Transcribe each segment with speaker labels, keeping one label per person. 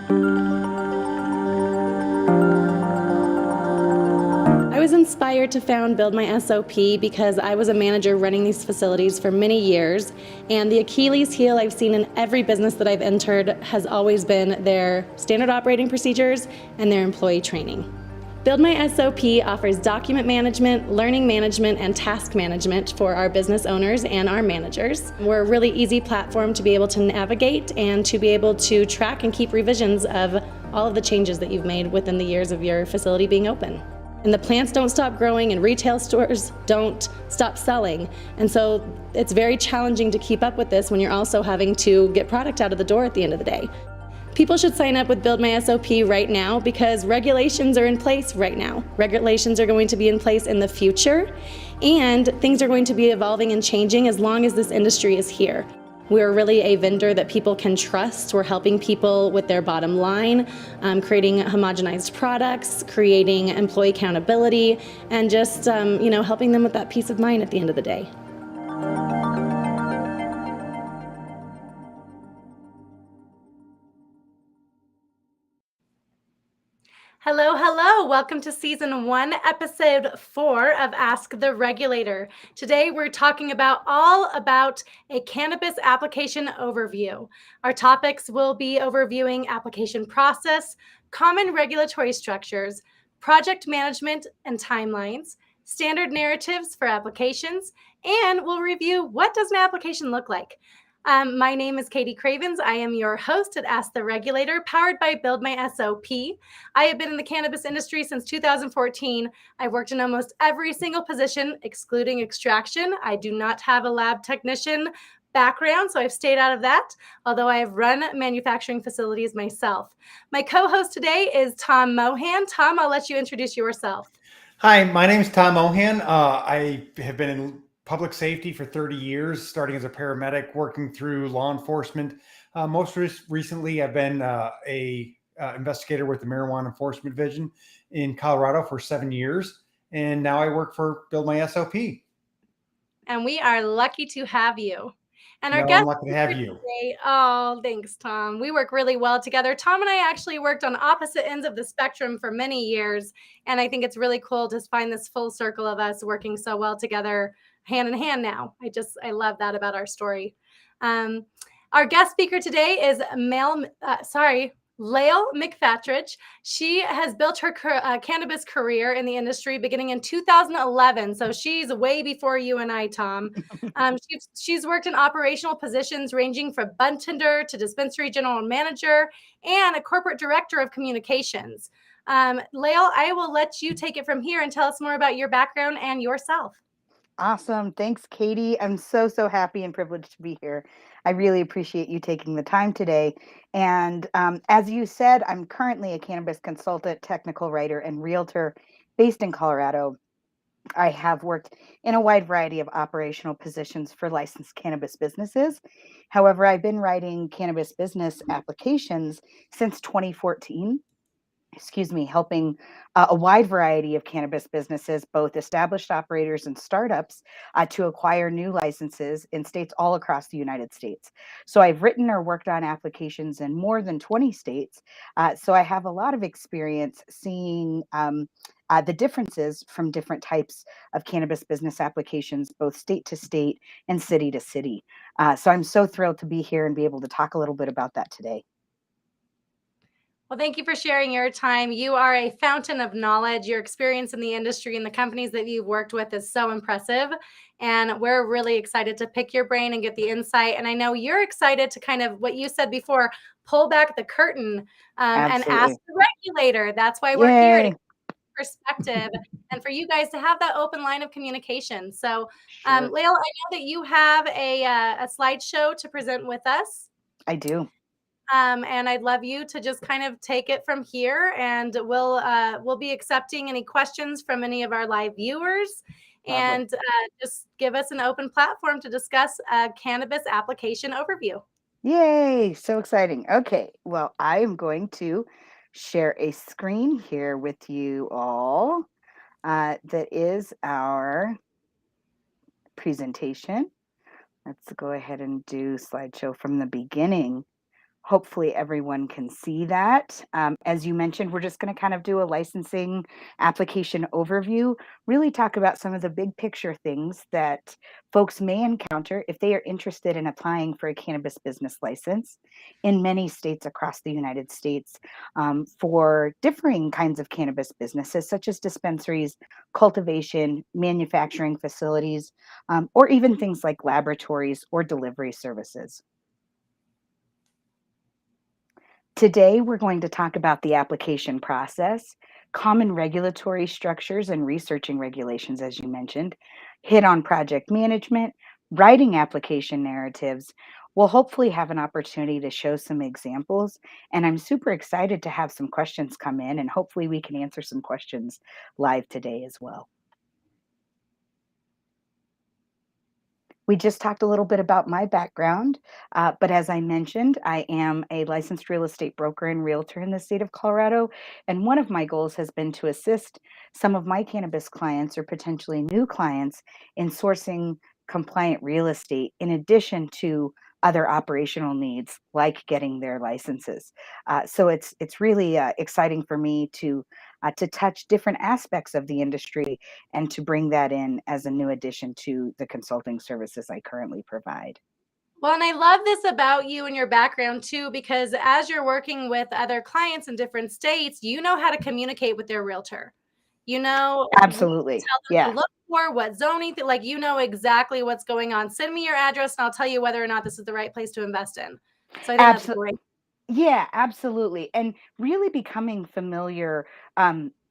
Speaker 1: I was inspired to found Build My SOP because I was a manager running these facilities for many years, and the Achilles heel I've seen in every business that I've entered has always been their standard operating procedures and their employee training. Build My SOP offers document management, learning management, and task management for our business owners and our managers. We're a really easy platform to be able to navigate and to be able to track and keep revisions of all of the changes that you've made within the years of your facility being open. And the plants don't stop growing and retail stores don't stop selling. And so it's very challenging to keep up with this when you're also having to get product out of the door at the end of the day. People should sign up with Build My SOP right now because regulations are in place right now. Regulations are going to be in place in the future, and things are going to be evolving and changing as long as this industry is here. We're really a vendor that people can trust. We're helping people with their bottom line, creating homogenized products, creating employee accountability, and just helping them with that peace of mind at the end of the day. Hello, hello. Welcome to season 1, episode 4 of Ask the Regulator. Today we're talking all about a cannabis application overview. Our topics will be overviewing application process, common regulatory structures, project management and timelines, standard narratives for applications, and we'll review what does an application look like. My name is Kady Cravens. I am your host at Ask the Regulator, powered by Build My SOP. I have been in the cannabis industry since 2014. I've worked in almost every single position, excluding extraction. I do not have a lab technician background, so I've stayed out of that, although I have run manufacturing facilities myself. My co-host today is Tom Mohan. Tom, I'll let you introduce yourself.
Speaker 2: Hi, my name is Tom Mohan. I have been in public safety for 30 years, starting as a paramedic, working through law enforcement. Most recently, I've been a investigator with the Marijuana Enforcement Division in Colorado for 7 years, and now I work for Build My SOP.
Speaker 1: And we are lucky to have you. And our
Speaker 2: No,
Speaker 1: guest
Speaker 2: I'm lucky to have you.
Speaker 1: today, oh, thanks, Tom. We work really well together. Tom and I actually worked on opposite ends of the spectrum for many years, and I think it's really cool to find this full circle of us working so well together, hand in hand now. I love that about our story. Our guest speaker today is Layle McFatridge. She has built her cannabis career in the industry beginning in 2011. So she's way before you and I, Tom. She's worked in operational positions ranging from bartender to dispensary general manager and a corporate director of communications. Layle, I will let you take it from here and tell us more about your background and yourself.
Speaker 3: Awesome. Thanks, Kady. I'm so happy and privileged to be here. I really appreciate you taking the time today. And as you said, I'm currently a cannabis consultant, technical writer, and realtor based in Colorado. I have worked in a wide variety of operational positions for licensed cannabis businesses. However, I've been writing cannabis business applications since 2014. Helping a wide variety of cannabis businesses, both established operators and startups, to acquire new licenses in states all across the United States. So I've written or worked on applications in more than 20 states. So I have a lot of experience seeing the differences from different types of cannabis business applications, both state to state and city to city. So I'm so thrilled to be here and be able to talk a little bit about that today.
Speaker 1: Well, thank you for sharing your time. You are a fountain of knowledge. Your experience in the industry and the companies that you've worked with is so impressive. And we're really excited to pick your brain and get the insight. And I know you're excited to kind of what you said before, pull back the curtain and ask the regulator. That's why we're here to get perspective and for you guys to have that open line of communication. So, Layle, I know that you have a slideshow to present with us.
Speaker 3: I do.
Speaker 1: And I'd love you to just kind of take it from here, and we'll be accepting any questions from any of our live viewers, and just give us an open platform to discuss a cannabis application overview.
Speaker 3: Yay! So exciting. Okay, well, I am going to share a screen here with you all. That is our presentation. Let's go ahead and do slideshow from the beginning. Hopefully everyone can see that. As you mentioned, we're just going to kind of do a licensing application overview, really talk about some of the big picture things that folks may encounter if they are interested in applying for a cannabis business license in many states across the United States, for differing kinds of cannabis businesses, such as dispensaries, cultivation, manufacturing facilities, or even things like laboratories or delivery services. Today, we're going to talk about the application process, common regulatory structures and researching regulations, as you mentioned, hit on project management, writing application narratives. We'll hopefully have an opportunity to show some examples. And I'm super excited to have some questions come in, and hopefully, we can answer some questions live today as well. We just talked a little bit about my background, but as I mentioned, I am a licensed real estate broker and realtor in the state of Colorado. And one of my goals has been to assist some of my cannabis clients or potentially new clients in sourcing compliant real estate in addition to other operational needs like getting their licenses. So it's really exciting for me to touch different aspects of the industry and to bring that in as a new addition to the consulting services I currently provide.
Speaker 1: Well, and I love this about you and your background too, because as you're working with other clients in different states, you know how to communicate with their realtor. You know what to
Speaker 3: Absolutely.
Speaker 1: tell them
Speaker 3: Yeah.
Speaker 1: to look for, what zoning, like you know exactly what's going on. Send me your address and I'll tell you whether or not this is the right place to invest in. So I think that's
Speaker 3: Absolutely.
Speaker 1: great.
Speaker 3: Yeah, absolutely. And really becoming familiar,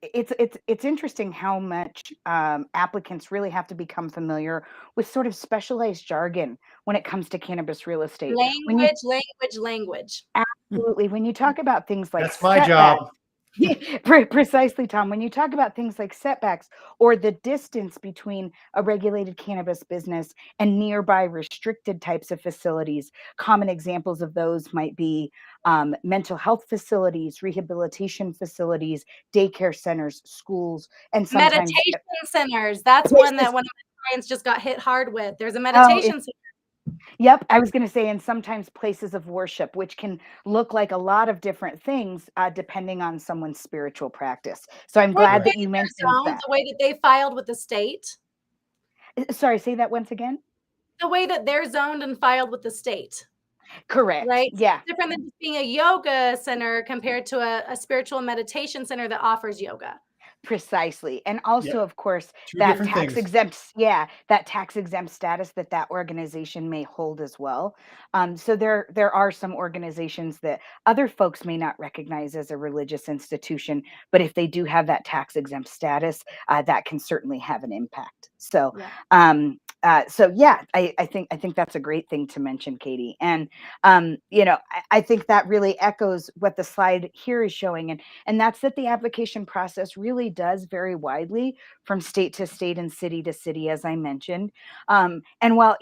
Speaker 3: it's interesting how much applicants really have to become familiar with sort of specialized jargon when it comes to cannabis real estate. When you
Speaker 1: Language, language, language.
Speaker 3: absolutely, when you talk about things like
Speaker 2: That's my
Speaker 3: setbacks.
Speaker 2: job.
Speaker 3: Yeah, precisely, Tom. When you talk about things like setbacks or the distance between a regulated cannabis business and nearby restricted types of facilities, common examples of those might be mental health facilities, rehabilitation facilities, daycare centers, schools, and sometimes
Speaker 1: Meditation centers. That's one that
Speaker 3: places.
Speaker 1: one of my clients just got hit hard with. There's a
Speaker 3: Oh,
Speaker 1: meditation center.
Speaker 3: yep, I was going to say, and sometimes places of worship, which can look like a lot of different things depending on someone's spiritual practice. So I'm
Speaker 1: Or the
Speaker 3: glad
Speaker 1: way
Speaker 2: Right.
Speaker 3: that you
Speaker 1: that they're
Speaker 3: mentioned
Speaker 1: zoned,
Speaker 3: that.
Speaker 1: the way that they filed with the state.
Speaker 3: Sorry, say that once again.
Speaker 1: The way that they're zoned and filed with the state,
Speaker 3: Correct.
Speaker 1: right? So
Speaker 3: Yeah,
Speaker 1: it's different than just being a yoga center compared to a spiritual meditation center that offers yoga.
Speaker 3: precisely. And
Speaker 2: Yep.
Speaker 3: also, of course,
Speaker 2: Two
Speaker 3: that
Speaker 2: different
Speaker 3: tax
Speaker 2: things.
Speaker 3: exempt, yeah, that tax exempt status that that organization may hold as well. So there are some organizations that other folks may not recognize as a religious institution, but if they do have that tax exempt status, that can certainly have an impact. So,
Speaker 1: Yeah.
Speaker 3: so yeah, I think that's a great thing to mention, Katie. And I think that really echoes what the slide here is showing, and that's that the application process really does vary widely from state to state and city to city, as I mentioned. And while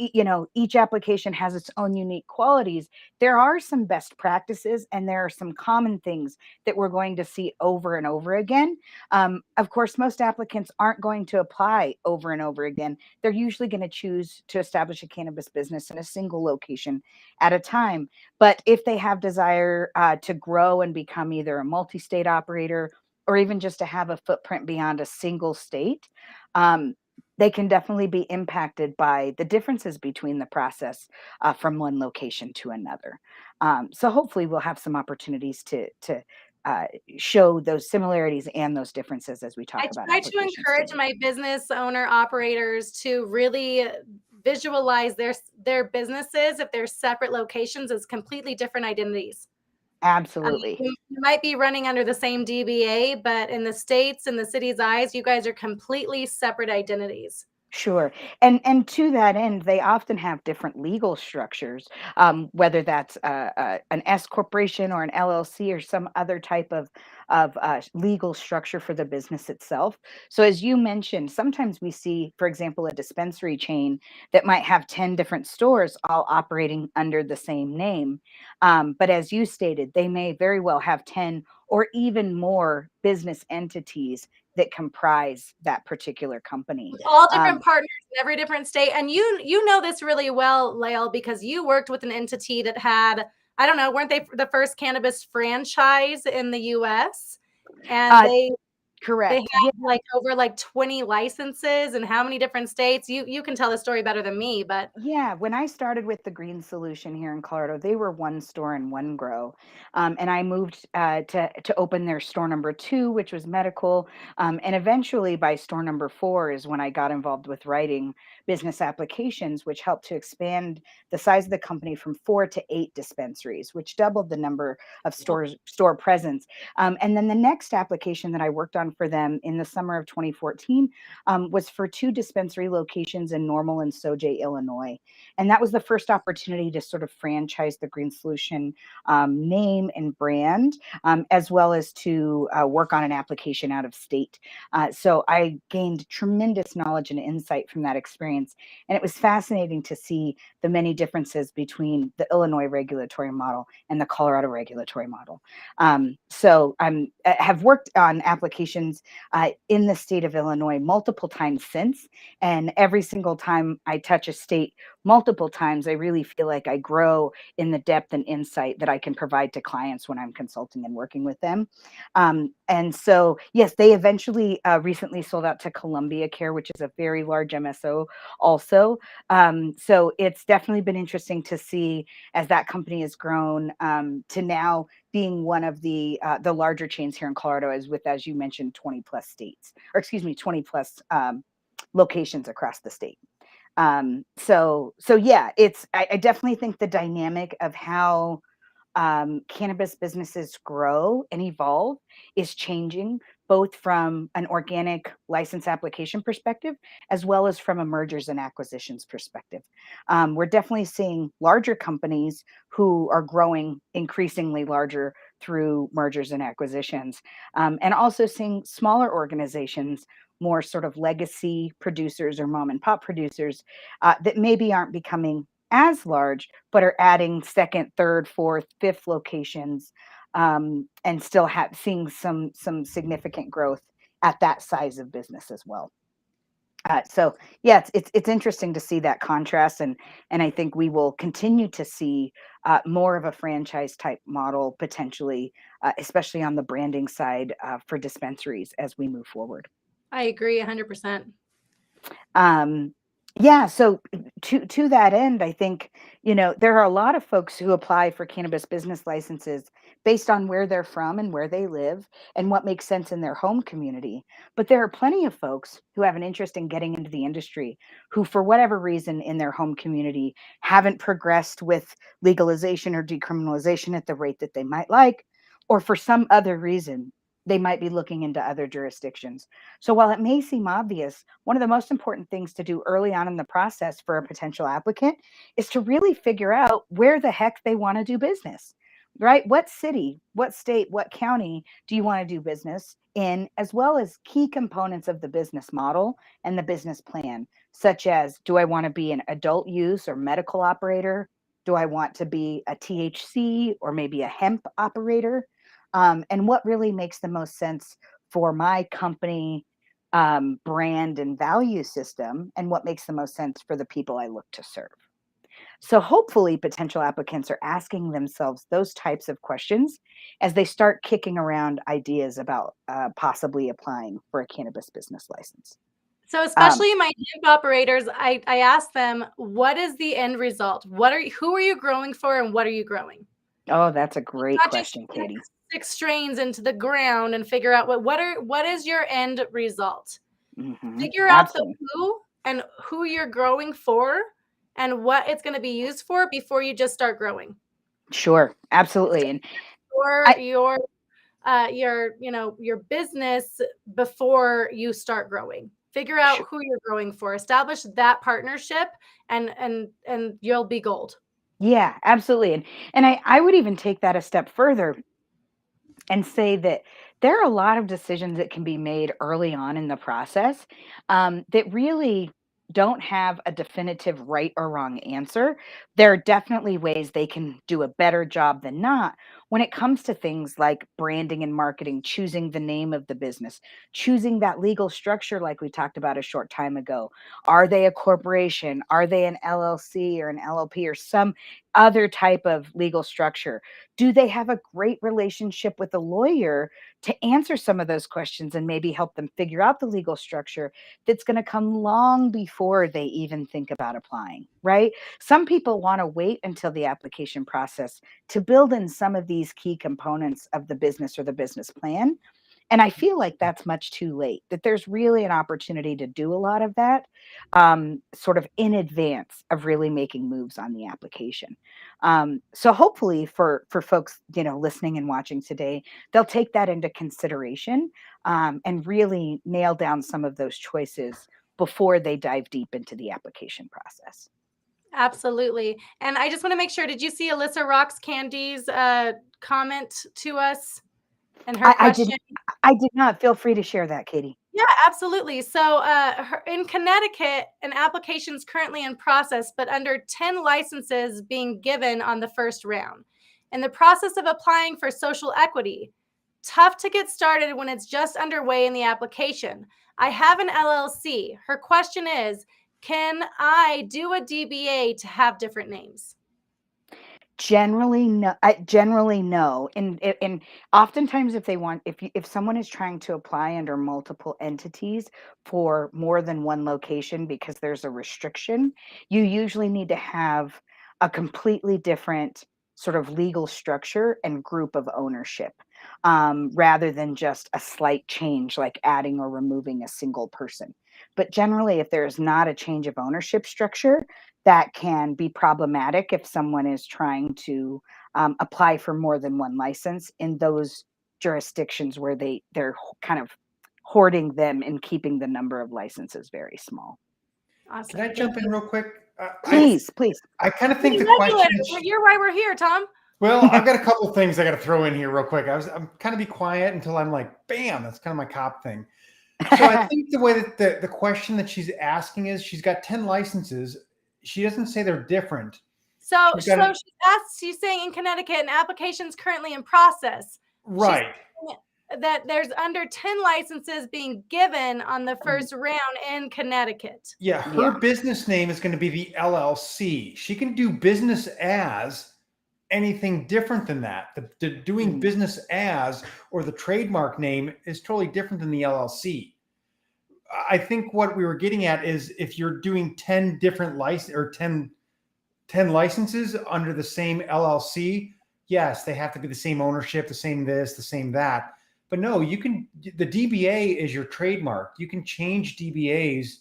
Speaker 3: each application has its own unique qualities, there are some best practices and there are some common things that we're going to see over and over again. Of course, most applicants aren't going to apply over and over again. They're usually going to choose to establish a cannabis business in a single location at a time. But if they have desire to grow and become either a multi-state operator or even just to have a footprint beyond a single state, um, they can definitely be impacted by the differences between the process from one location to another. So hopefully we'll have some opportunities to uh, show those similarities and those differences as we
Speaker 1: I
Speaker 3: talk about
Speaker 1: try to
Speaker 3: applications
Speaker 1: encourage
Speaker 3: today.
Speaker 1: my business owner operators to really visualize their businesses if they're separate locations as completely different identities.
Speaker 3: Absolutely.
Speaker 1: You might be running under the same DBA, but in the states, in the city's eyes, you guys are completely separate identities.
Speaker 3: Sure. And to that end, they often have different legal structures, whether that's an S corporation or an LLC or some other type of legal structure for the business itself. So as you mentioned, sometimes we see, for example, a dispensary chain that might have 10 different stores all operating under the same name. But as you stated, they may very well have 10 or even more business entities that comprise that particular company.
Speaker 1: With all different
Speaker 3: Um,
Speaker 1: partners in every different state, and you know this really well, Layle, because you worked with an entity that had, I don't know, weren't they the first cannabis franchise in the US? And
Speaker 3: Uh,
Speaker 1: they
Speaker 3: correct.
Speaker 1: have like over like 20 licenses in how many different states? You can tell the story better than me, but
Speaker 3: Yeah, when I started with the Green Solution here in Colorado, they were one store and one grow, and I moved to open their store number two, which was medical, and eventually by store number four is when I got involved with writing business applications, which helped to expand the size of the company from 4 to 8 dispensaries, which doubled the number of store presence. And then the next application that I worked on for them in the summer of 2014 was for 2 dispensary locations in Normal and Sauget, Illinois. And that was the first opportunity to sort of franchise the Green Solution name and brand, as well as to work on an application out of state. So I gained tremendous knowledge and insight from that experience. And it was fascinating to see the many differences between the Illinois regulatory model and the Colorado regulatory model. So I have worked on applications in the state of Illinois multiple times since. And every single time I touch a state multiple times, I really feel like I grow in the depth and insight that I can provide to clients when I'm consulting and working with them. And so, yes, they eventually recently sold out to Columbia Care, which is a very large MSO also. So it's definitely been interesting to see as that company has grown to now being one of the larger chains here in Colorado, as you mentioned, 20 plus states, or excuse me, 20 plus locations across the state. So yeah, I definitely think the dynamic of how cannabis businesses grow and evolve is changing, both from an organic license application perspective as well as from a mergers and acquisitions perspective. We're definitely seeing larger companies who are growing increasingly larger through mergers and acquisitions, and also seeing smaller organizations, more sort of legacy producers or mom and pop producers that maybe aren't becoming as large, but are adding second, third, fourth, fifth locations, and still seeing some significant growth at that size of business as well. So yeah, it's interesting to see that contrast, and I think we will continue to see more of a franchise type model potentially, especially on the branding side for dispensaries as we move forward.
Speaker 1: I agree 100%.
Speaker 3: Um, yeah, so to that end, I think, there are a lot of folks who apply for cannabis business licenses based on where they're from and where they live and what makes sense in their home community. But there are plenty of folks who have an interest in getting into the industry who, for whatever reason in their home community, haven't progressed with legalization or decriminalization at the rate that they might like, or for some other reason, they might be looking into other jurisdictions. So while it may seem obvious, one of the most important things to do early on in the process for a potential applicant is to really figure out where the heck they want to do business, right? What city, what state, what county do you want to do business in, as well as key components of the business model and the business plan, such as, do I want to be an adult use or medical operator? Do I want to be a THC or maybe a hemp operator? And what really makes the most sense for my company brand and value system, and what makes the most sense for the people I look to serve. So, hopefully, potential applicants are asking themselves those types of questions as they start kicking around ideas about possibly applying for a cannabis business license.
Speaker 1: So
Speaker 3: Um,
Speaker 1: especially my hemp operators, I ask them, what is the end result? Who are you growing for and what are you growing?
Speaker 3: oh, that's a great
Speaker 1: Not just
Speaker 3: question,
Speaker 1: stick
Speaker 3: Kady.
Speaker 1: 6 strains into the ground and figure out what is your end result? Figure out the
Speaker 3: Absolutely.
Speaker 1: who and who you're growing for and what it's gonna be used for before you just start growing.
Speaker 3: Sure. Absolutely. And
Speaker 1: Or
Speaker 3: I,
Speaker 1: your business before you start growing. Figure out who you're growing for. Establish that partnership and you'll be gold.
Speaker 3: yeah, absolutely. And I would even take that a step further and say that there are a lot of decisions that can be made early on in the process that really don't have a definitive right or wrong answer. There are definitely ways they can do a better job than not when it comes to things like branding and marketing, choosing the name of the business, choosing that legal structure, like we talked about a short time ago. Are they a corporation? Are they an LLC or an LLP or some other type of legal structure? Do they have a great relationship with a lawyer to answer some of those questions and maybe help them figure out the legal structure that's going to come long before they even think about applying, right? Some people want to wait until the application process to build in some of these key components of the business or the business plan. And I feel like that's much too late, that there's really an opportunity to do a lot of that sort of in advance of really making moves on the application. So hopefully for folks, listening and watching today, they'll take that into consideration and really nail down some of those choices before they dive deep into the application process.
Speaker 1: Absolutely. And I just want to make sure, did you see Alyssa Rocks Candy's comment to us and her
Speaker 3: I did.
Speaker 1: question?
Speaker 3: I did not. Feel free to share that, Kady.
Speaker 1: Yeah, absolutely. So in Connecticut, an application is currently in process, but under 10 licenses being given on the first round. In the process of applying for social equity, tough to get started when it's just underway in the application. I have an LLC. Her question is, can I do a DBA to have different names?
Speaker 3: Generally, no. Generally, no. And oftentimes, if someone is trying to apply under multiple entities for more than one location because there's a restriction, you usually need to have a completely different sort of legal structure and group of ownership, rather than just a slight change like adding or removing a single person. But generally, if there's not a change of ownership structure, that can be problematic if someone is trying to apply for more than one license in those jurisdictions where they're kind of hoarding them and keeping the number of licenses very small.
Speaker 1: Awesome.
Speaker 2: Can I jump in real quick?
Speaker 3: Please, please.
Speaker 2: I kind of think
Speaker 1: Hey,
Speaker 2: the question
Speaker 1: Regulator,
Speaker 2: is,
Speaker 1: you're why we're here, Tom.
Speaker 2: well, I've got a couple of things I got to throw in here real quick. I'm kind of be quiet until I'm like, bam, that's kind of my cop thing. So I think the way that the question that she's asking is she's got 10 licenses. She doesn't say they're different.
Speaker 1: So she's saying in Connecticut, an application is currently in process.
Speaker 2: Right.
Speaker 1: That there's under 10 licenses being given on the first round in Connecticut.
Speaker 2: Yeah, her business name is going to be the LLC. She can do business as anything different than that. The doing business as or the trademark name is totally different than the LLC. I think what we were getting at is if you're doing 10 different license or 10 licenses under the same LLC, yes, they have to be the same ownership, the same this, the same that. But no, the DBA is your trademark. You can change DBAs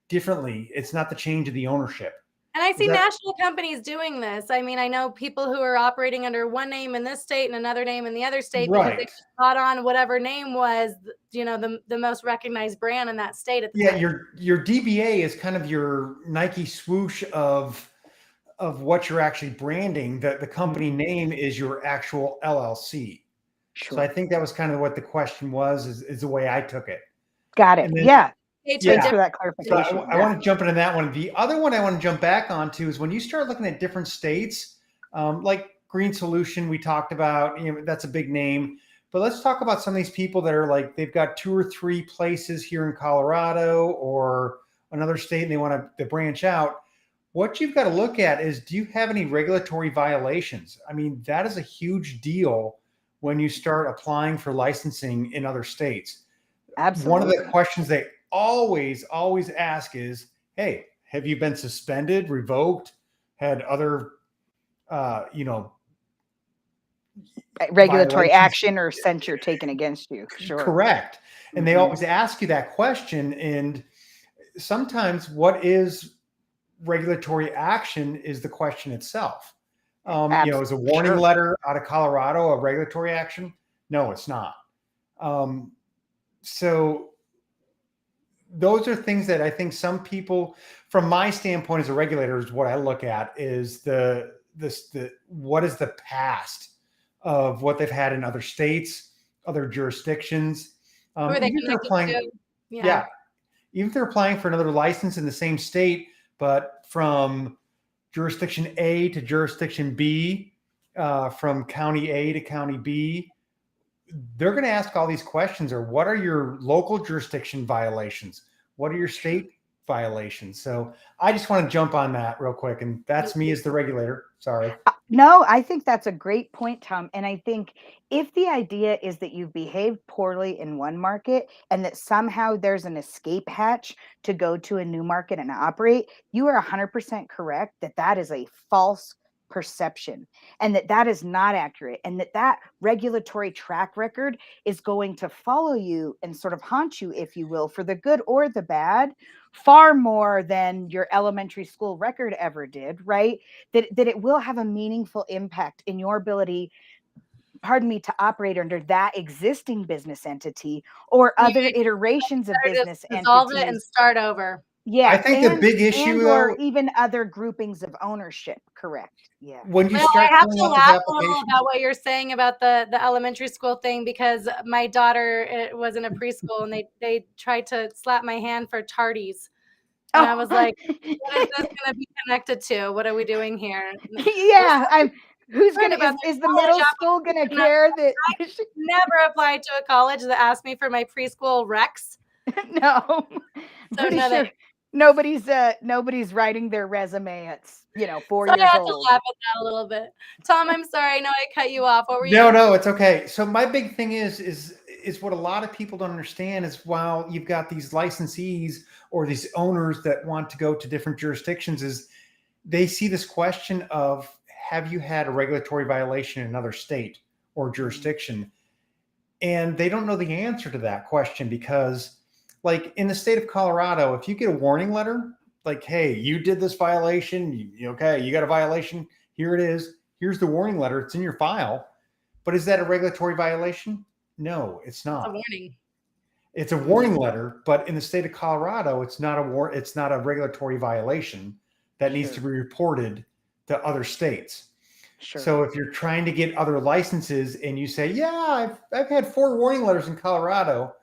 Speaker 2: differently. It's not the change of the ownership.
Speaker 1: And I see national companies doing this. I mean, I know people who are operating under one name in this state and another name in the other state because they caught on whatever name was, the most recognized brand in that state at the time.
Speaker 2: Your DBA is kind of your Nike swoosh of what you're actually branding. The company name is your actual LLC. Sure. So I think that was kind of what the question was, is the way I took it.
Speaker 3: Got it.
Speaker 2: Then,
Speaker 3: Thanks for that clarification.
Speaker 2: So I want to jump into that one. The other one I want to jump back onto is when you start looking at different states, like Green Solution, we talked about, that's a big name. But let's talk about some of these people that are like, they've got 2 or 3 places here in Colorado or another state and they want to branch out. What you've got to look at is, do you have any regulatory violations? I mean, that is a huge deal when you start applying for licensing in other states. Absolutely. One of the questions they always ask is, hey, have you been suspended, revoked, had other,
Speaker 3: regulatory action or censure taken against you? Sure.
Speaker 2: Correct. And they always ask you that question. And sometimes what is regulatory action is the question itself. Is a warning letter out of Colorado a regulatory action? No, it's not. So those are things that I think some people, from my standpoint as a regulator, is what I look at is what is the past of what they've had in other states, other jurisdictions.
Speaker 1: Even if they're applying,
Speaker 2: even if they're applying for another license in the same state, but from jurisdiction A to jurisdiction B, from county A to county B, they're going to ask all these questions, or what are your local jurisdiction violations? What are your state violations? So I just want to jump on that real quick. And that's me as the regulator. Sorry.
Speaker 3: No, I think that's a great point, Tom. And I think if the idea is that you've behaved poorly in one market and that somehow there's an escape hatch to go to a new market and operate, you are 100% correct that that is a false perception and that that is not accurate, and that that regulatory track record is going to follow you and sort of haunt you, if you will, for the good or the bad, far more than your elementary school record ever did, right? That it will have a meaningful impact in your ability, pardon me, to operate under that existing business entity or other iterations of
Speaker 1: Better just
Speaker 3: business
Speaker 1: dissolve it and
Speaker 3: entities.
Speaker 1: start over.
Speaker 2: I
Speaker 3: Yeah,
Speaker 2: think the big issue,
Speaker 3: or
Speaker 2: though,
Speaker 3: even other groupings of ownership. Correct. Yeah.
Speaker 2: when you
Speaker 1: Well,
Speaker 2: start
Speaker 1: I have
Speaker 2: filling
Speaker 1: to
Speaker 2: out those
Speaker 1: laugh a little
Speaker 2: applications,
Speaker 1: about what you're saying about the elementary school thing, because my daughter was in a preschool and they tried to slap my hand for tardies. And I was like, what is this going to be connected to? What are we doing here?
Speaker 3: Yeah, I'm who's
Speaker 1: Worried
Speaker 3: gonna
Speaker 1: about
Speaker 3: is
Speaker 1: their
Speaker 3: the
Speaker 1: college
Speaker 3: middle school gonna
Speaker 1: application.
Speaker 3: care that
Speaker 1: I never applied to a college that asked me for my preschool recs.
Speaker 3: no, I'm
Speaker 1: So
Speaker 3: pretty
Speaker 1: no,
Speaker 3: sure nobody's writing their resume at 4
Speaker 1: so I
Speaker 3: years
Speaker 1: had to
Speaker 3: old.
Speaker 1: laugh at that a little bit. Tom, I'm sorry. I know I cut you off. What were you
Speaker 2: no,
Speaker 1: going to
Speaker 2: no, it's okay. So my big thing is what a lot of people don't understand is, while you've got these licensees or these owners that want to go to different jurisdictions, is they see this question of, have you had a regulatory violation in another state or jurisdiction? And they don't know the answer to that question, because, like, in the state of Colorado, if you get a warning letter, like, hey, you did this violation, okay, you got a violation, here it is, here's the warning letter, it's in your file. But is that a regulatory violation? No, it's
Speaker 1: a
Speaker 2: not.
Speaker 1: warning?
Speaker 2: It's a warning letter, but in the state of Colorado, it's not a regulatory violation that needs to be reported to other states.
Speaker 3: Sure.
Speaker 2: So if you're trying to get other licenses and you say, yeah, I've had 4 warning letters in Colorado,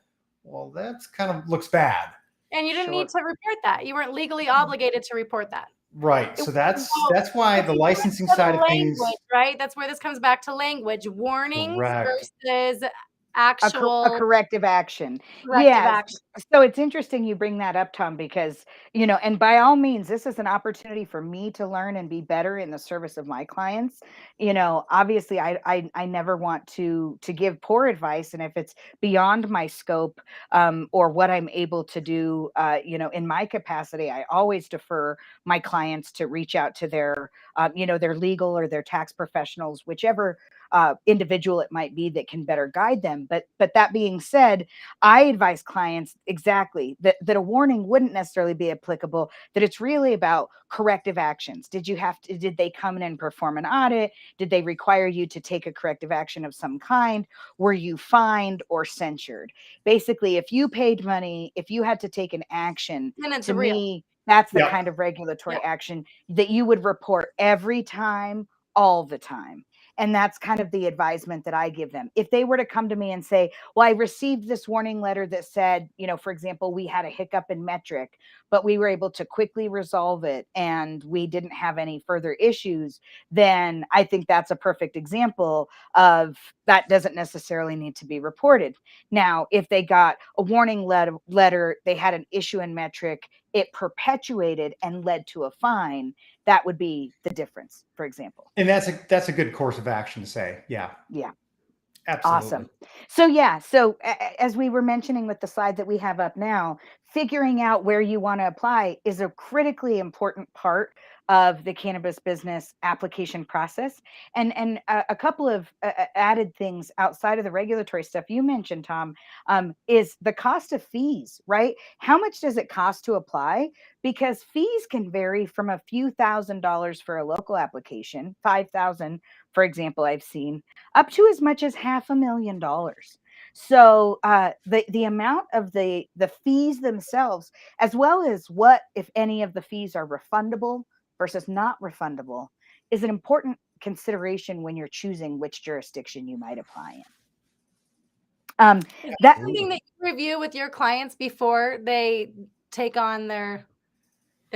Speaker 2: well, that's kind of looks bad.
Speaker 1: And you didn't need to report that. You weren't legally obligated to report that.
Speaker 2: Right. So that's why the licensing side of things,
Speaker 1: right? That's where this comes back to language. Warnings
Speaker 2: correct.
Speaker 1: versus
Speaker 3: a
Speaker 1: actual
Speaker 3: corrective action.
Speaker 1: corrective
Speaker 3: Yes.
Speaker 1: action.
Speaker 3: So it's interesting you bring that up, Tom, because, and by all means, this is an opportunity for me to learn and be better in the service of my clients. Obviously I never want to give poor advice. And if it's beyond my scope, or what I'm able to do, in my capacity, I always defer my clients to reach out to their, their legal or their tax professionals, whichever individual it might be that can better guide them. But that being said, I advise clients exactly that a warning wouldn't necessarily be applicable, that it's really about corrective actions. Did they come in and perform an audit? Did they require you to take a corrective action of some kind? Were you fined or censured? Basically, if you paid money, if you had to take an action,
Speaker 1: And it's
Speaker 3: to
Speaker 1: real.
Speaker 3: me, that's the
Speaker 2: Yeah.
Speaker 3: kind of regulatory action that you would report every time, all the time. And that's kind of the advisement that I give them. If they were to come to me and say, well, I received this warning letter that said, for example, we had a hiccup in metric, but we were able to quickly resolve it and we didn't have any further issues, then I think that's a perfect example of that doesn't necessarily need to be reported. Now, if they got a warning letter, they had an issue in metric, it perpetuated and led to a fine, that would be the difference, for example.
Speaker 2: And that's a good course of action to say. Yeah.
Speaker 3: Yeah.
Speaker 2: Absolutely.
Speaker 3: Awesome. So as we were mentioning with the slide that we have up now, figuring out where you want to apply is a critically important part of the cannabis business application process. And a couple of added things outside of the regulatory stuff you mentioned, Tom, is the cost of fees, right? How much does it cost to apply? Because fees can vary from a few $1,000s for a local application, 5,000, for example, I've seen, up to as much as $500,000. So the amount of the fees themselves, as well as what, if any, of the fees are refundable versus not refundable, is an important consideration when you're choosing which jurisdiction you might apply in.
Speaker 1: That's something that you review with your clients before they take on their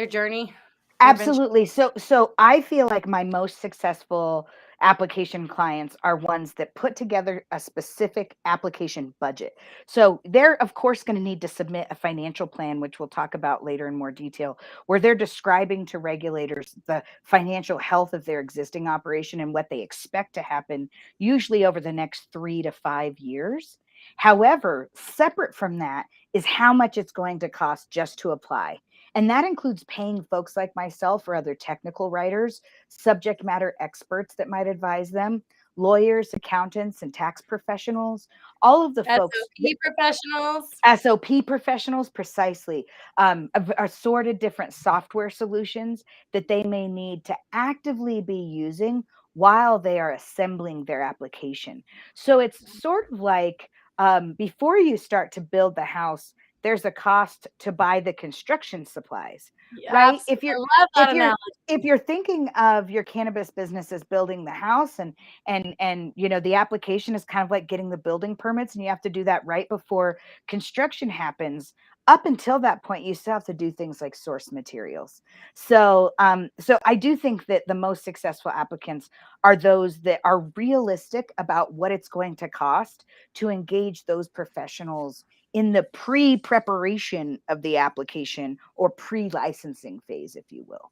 Speaker 1: journey.
Speaker 3: Absolutely. So I feel like my most successful application clients are ones that put together a specific application budget. So they're, of course, going to need to submit a financial plan, which we'll talk about later in more detail, where they're describing to regulators the financial health of their existing operation and what they expect to happen, usually over the next 3 to 5 years. However, separate from that is how much it's going to cost just to apply. And that includes paying folks like myself or other technical writers, subject matter experts that might advise them, lawyers, accountants, and tax professionals, all of the folks,
Speaker 1: SOP professionals.
Speaker 3: SOP professionals, precisely, assorted different software solutions that they may need to actively be using while they are assembling their application. So it's sort of like before you start to build the house, there's a cost to buy the construction supplies, right?
Speaker 1: Yes, I love that
Speaker 3: If you're
Speaker 1: analogy.
Speaker 3: if you're thinking of your cannabis business as building the house, and you know, the application is kind of like getting the building permits, and you have to do that right before construction happens. Up until that point, you still have to do things like source materials. So so I do think that the most successful applicants are those that are realistic about what it's going to cost to engage those professionals in the pre-preparation of the application or pre-licensing phase, if you will.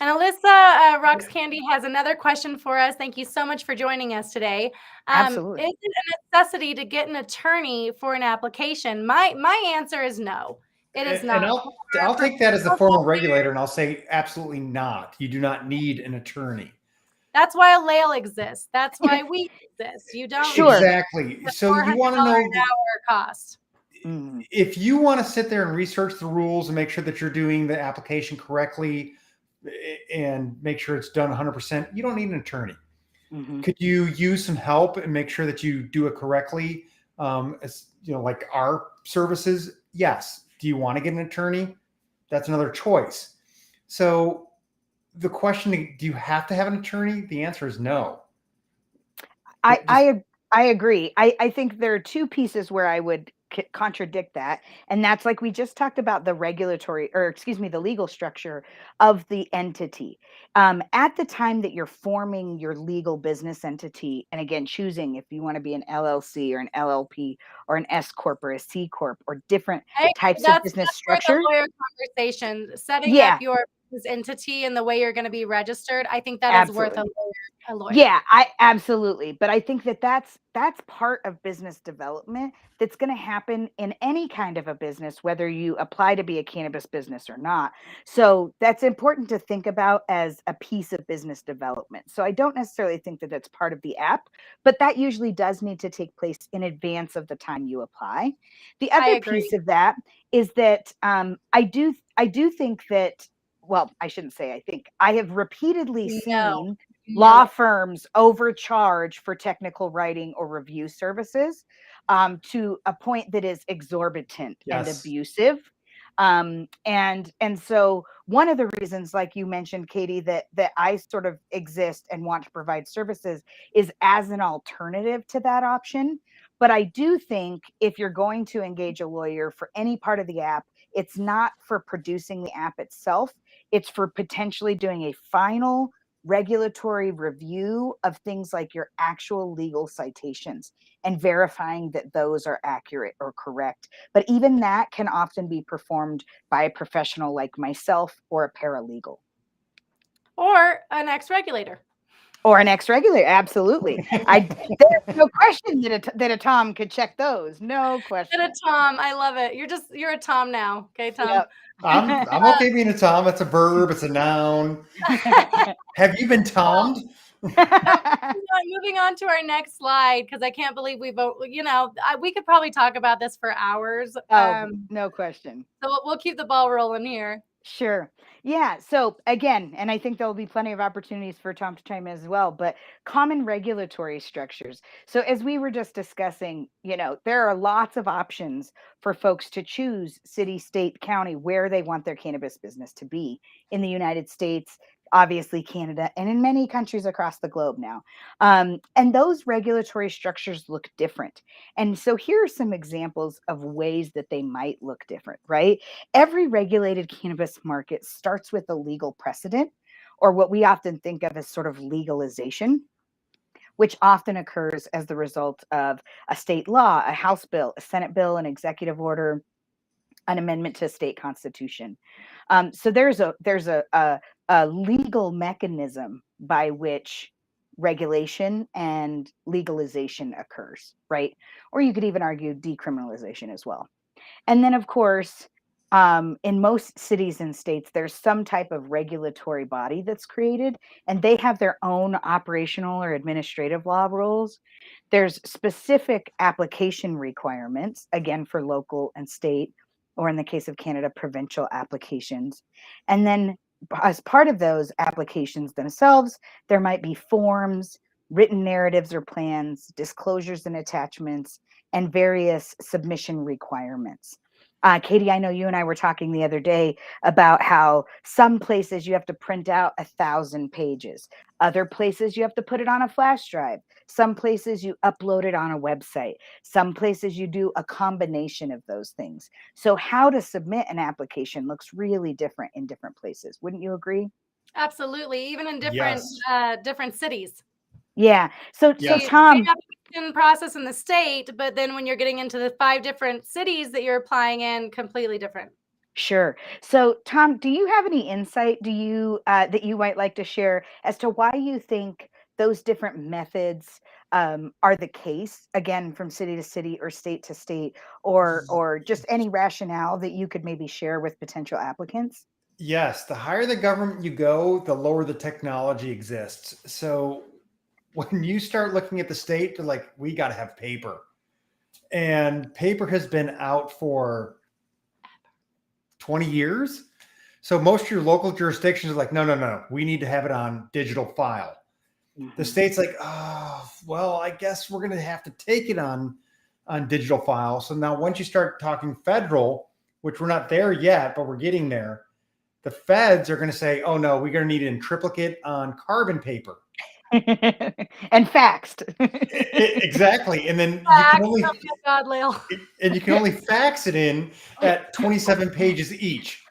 Speaker 1: And Alyssa Rocks Candy has another question for us. Thank you so much for joining us today.
Speaker 3: Absolutely.
Speaker 1: Is it a necessity to get an attorney for an application? My answer is no. It is not.
Speaker 2: And I'll take that as a former regulator, and I'll say absolutely not. You do not need an attorney.
Speaker 1: That's why a Layle exists. That's why we exist. You don't
Speaker 3: Sure.
Speaker 2: Exactly. So you want to know
Speaker 1: an hour cost.
Speaker 2: if you want to sit there and research the rules and make sure that you're doing the application correctly and make sure it's done 100%, you don't need an attorney. Could you use some help and make sure that you do it correctly? As you know, like our services, yes. Do you want to get an attorney? That's another choice. So the question, do you have to have an attorney? The answer is no.
Speaker 3: I agree. I think there are two pieces where I would contradict that, and that's like we just talked about the regulatory, or excuse me, the legal structure of the entity. At the time that you're forming your legal business entity, and again, choosing if you want to be an LLC or an LLP or an S corp or a C corp or different types of business structure.
Speaker 1: That's lawyer conversation. Setting
Speaker 3: Yeah.
Speaker 1: up your business entity and the way you're going to be registered, I think that is worth a lawyer.
Speaker 3: Yeah, I absolutely. But I think that that's part of business development that's going to happen in any kind of a business, whether you apply to be a cannabis business or not. So that's important to think about as a piece of business development. So I don't necessarily think that that's part of the app, but that usually does need to take place in advance of the time you apply. The other piece of that is that I do think that, well, I shouldn't say I think, I have repeatedly seen law firms overcharge for technical writing or review services to a point that is exorbitant and abusive. And so one of the reasons, like you mentioned, Kady, that I sort of exist and want to provide services is as an alternative to that option. But I do think if you're going to engage a lawyer for any part of the app, it's not for producing the app itself. It's for potentially doing a final regulatory review of things like your actual legal citations and verifying that those are accurate or correct. But even that can often be performed by a professional like myself or a paralegal.
Speaker 1: Or an ex-regulator.
Speaker 3: Or an ex-regulator, absolutely. There's no question that a Tom could check those. No question.
Speaker 1: And a Tom, I love it. You're a Tom now, okay, Tom?
Speaker 3: Yep.
Speaker 2: I'm okay being a Tom. It's a verb. It's a noun. Have you been Tommed?
Speaker 1: Moving on to our next slide, because I can't believe we could probably talk about this for hours.
Speaker 3: No question.
Speaker 1: So we'll keep the ball rolling here.
Speaker 3: Sure. Yeah. So again, and I think there'll be plenty of opportunities for Tom to chime in as well, but common regulatory structures. So as we were just discussing, there are lots of options for folks to choose city, state, county, where they want their cannabis business to be in the United States, obviously Canada, and in many countries across the globe now. And those regulatory structures look different. And so here are some examples of ways that they might look different, right? Every regulated cannabis market starts with a legal precedent, or what we often think of as sort of legalization, which often occurs as the result of a state law, a House bill, a Senate bill, an executive order, an amendment to a state constitution. So there's a legal mechanism by which regulation and legalization occurs, right? Or you could even argue decriminalization as well. And then, of course, in most cities and states, there's some type of regulatory body that's created, and they have their own operational or administrative law rules. There's specific application requirements, again, for local and state, or in the case of Canada, provincial applications. And then, as part of those applications themselves, there might be forms, written narratives or plans, disclosures and attachments, and various submission requirements. Kady, I know you and I were talking the other day about how some places you have to print out 1,000 pages. Other places you have to put it on a flash drive. Some places you upload it on a website. Some places you do a combination of those things. So how to submit an application looks really different in different places. Wouldn't you agree?
Speaker 1: Absolutely, even in different
Speaker 2: Yes.
Speaker 1: different cities.
Speaker 3: Yeah. So
Speaker 2: Yes.
Speaker 3: Tom,
Speaker 1: Same application process in the state, but then when you're getting into the 5 different cities that you're applying in, completely different.
Speaker 3: sure. So Tom, do you have any insight that you might like to share as to why you think those different methods are the case, again, from city to city or state to state, or just any rationale that you could maybe share with potential applicants?
Speaker 2: Yes, the higher the government you go, the lower the technology exists. So when you start looking at the state, they're like, we got to have paper. And paper has been out for 20 years. So most of your local jurisdictions are like, no, no, no, we need to have it on digital file. The
Speaker 3: Mhm.
Speaker 2: state's like, oh, well, I guess we're going to have to take it on digital file. So now once you start talking federal, which we're not there yet, but we're getting there, the feds are going to say, oh no, we're going to need it in triplicate on carbon paper.
Speaker 3: And faxed.
Speaker 2: Exactly. And then you can
Speaker 1: Fact.
Speaker 2: only
Speaker 1: Oh my God, Layle.
Speaker 2: fax it in at 27 pages each.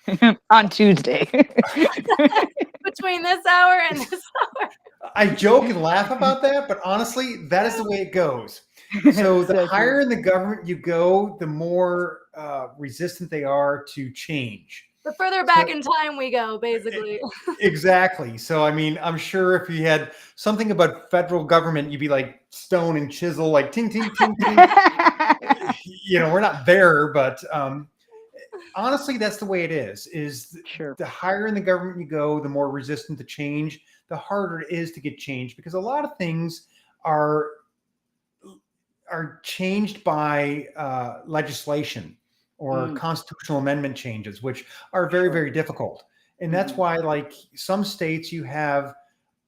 Speaker 3: On Tuesday.
Speaker 1: Between this hour and this hour.
Speaker 2: I joke and laugh about that, but honestly, that is the way it goes. So the
Speaker 3: So
Speaker 2: higher
Speaker 3: true.
Speaker 2: in the government you go, the more resistant they are to change.
Speaker 1: The further back in time we go, basically.
Speaker 2: Exactly. So, I mean, I'm sure if you had something about federal government, you'd be like stone and chisel, like ting, ting, ting, ting. We're not there, but honestly, that's the way it is
Speaker 3: Sure.
Speaker 2: the higher in the government you go, the more resistant to change, the harder it is to get changed, because a lot of things are changed by legislation or constitutional amendment changes, which are very,
Speaker 3: Sure.
Speaker 2: very difficult. And that's why, like, some states you have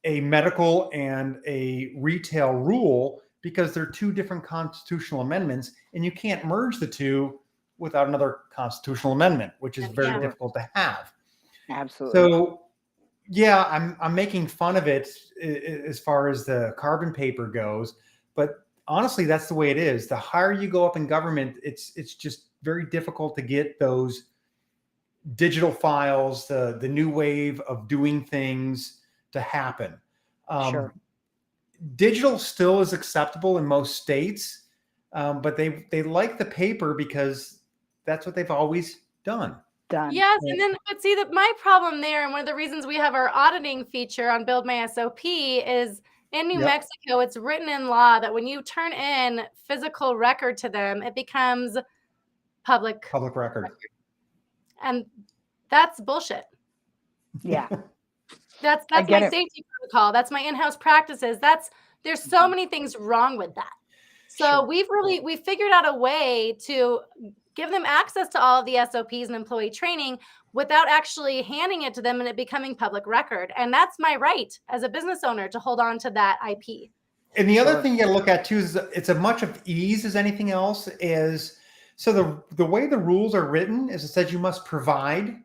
Speaker 2: a medical and a retail rule, because they're two different constitutional amendments, and you can't merge the two without another constitutional amendment, which is very
Speaker 1: Yeah.
Speaker 2: difficult to have.
Speaker 3: Absolutely.
Speaker 2: So yeah, I'm making fun of it as far as the carbon paper goes, but honestly, that's the way it is. The higher you go up in government, it's just very difficult to get those digital files, the new wave of doing things to happen.
Speaker 3: Sure.
Speaker 2: Digital still is acceptable in most states, but they like the paper because that's what they've always done.
Speaker 3: Done.
Speaker 1: Yes, and then but see that my problem there, and one of the reasons we have our auditing feature on Build My SOP is in New
Speaker 2: Yep.
Speaker 1: Mexico, it's written in law that when you turn in physical record to them, it becomes public
Speaker 2: Public record.
Speaker 1: and that's bullshit.
Speaker 3: Yeah.
Speaker 1: That's
Speaker 3: I
Speaker 1: my
Speaker 3: get it.
Speaker 1: safety protocol. That's my in-house practices. There's so many things wrong with that. So
Speaker 3: Sure.
Speaker 1: we figured out a way to give them access to all of the SOPs and employee training without actually handing it to them and it becoming public record. And that's my right as a business owner to hold on to that IP.
Speaker 2: And the other
Speaker 3: Sure.
Speaker 2: thing you got to look at too is it's as much of ease as anything else. Is so the way the rules are written is it says you must provide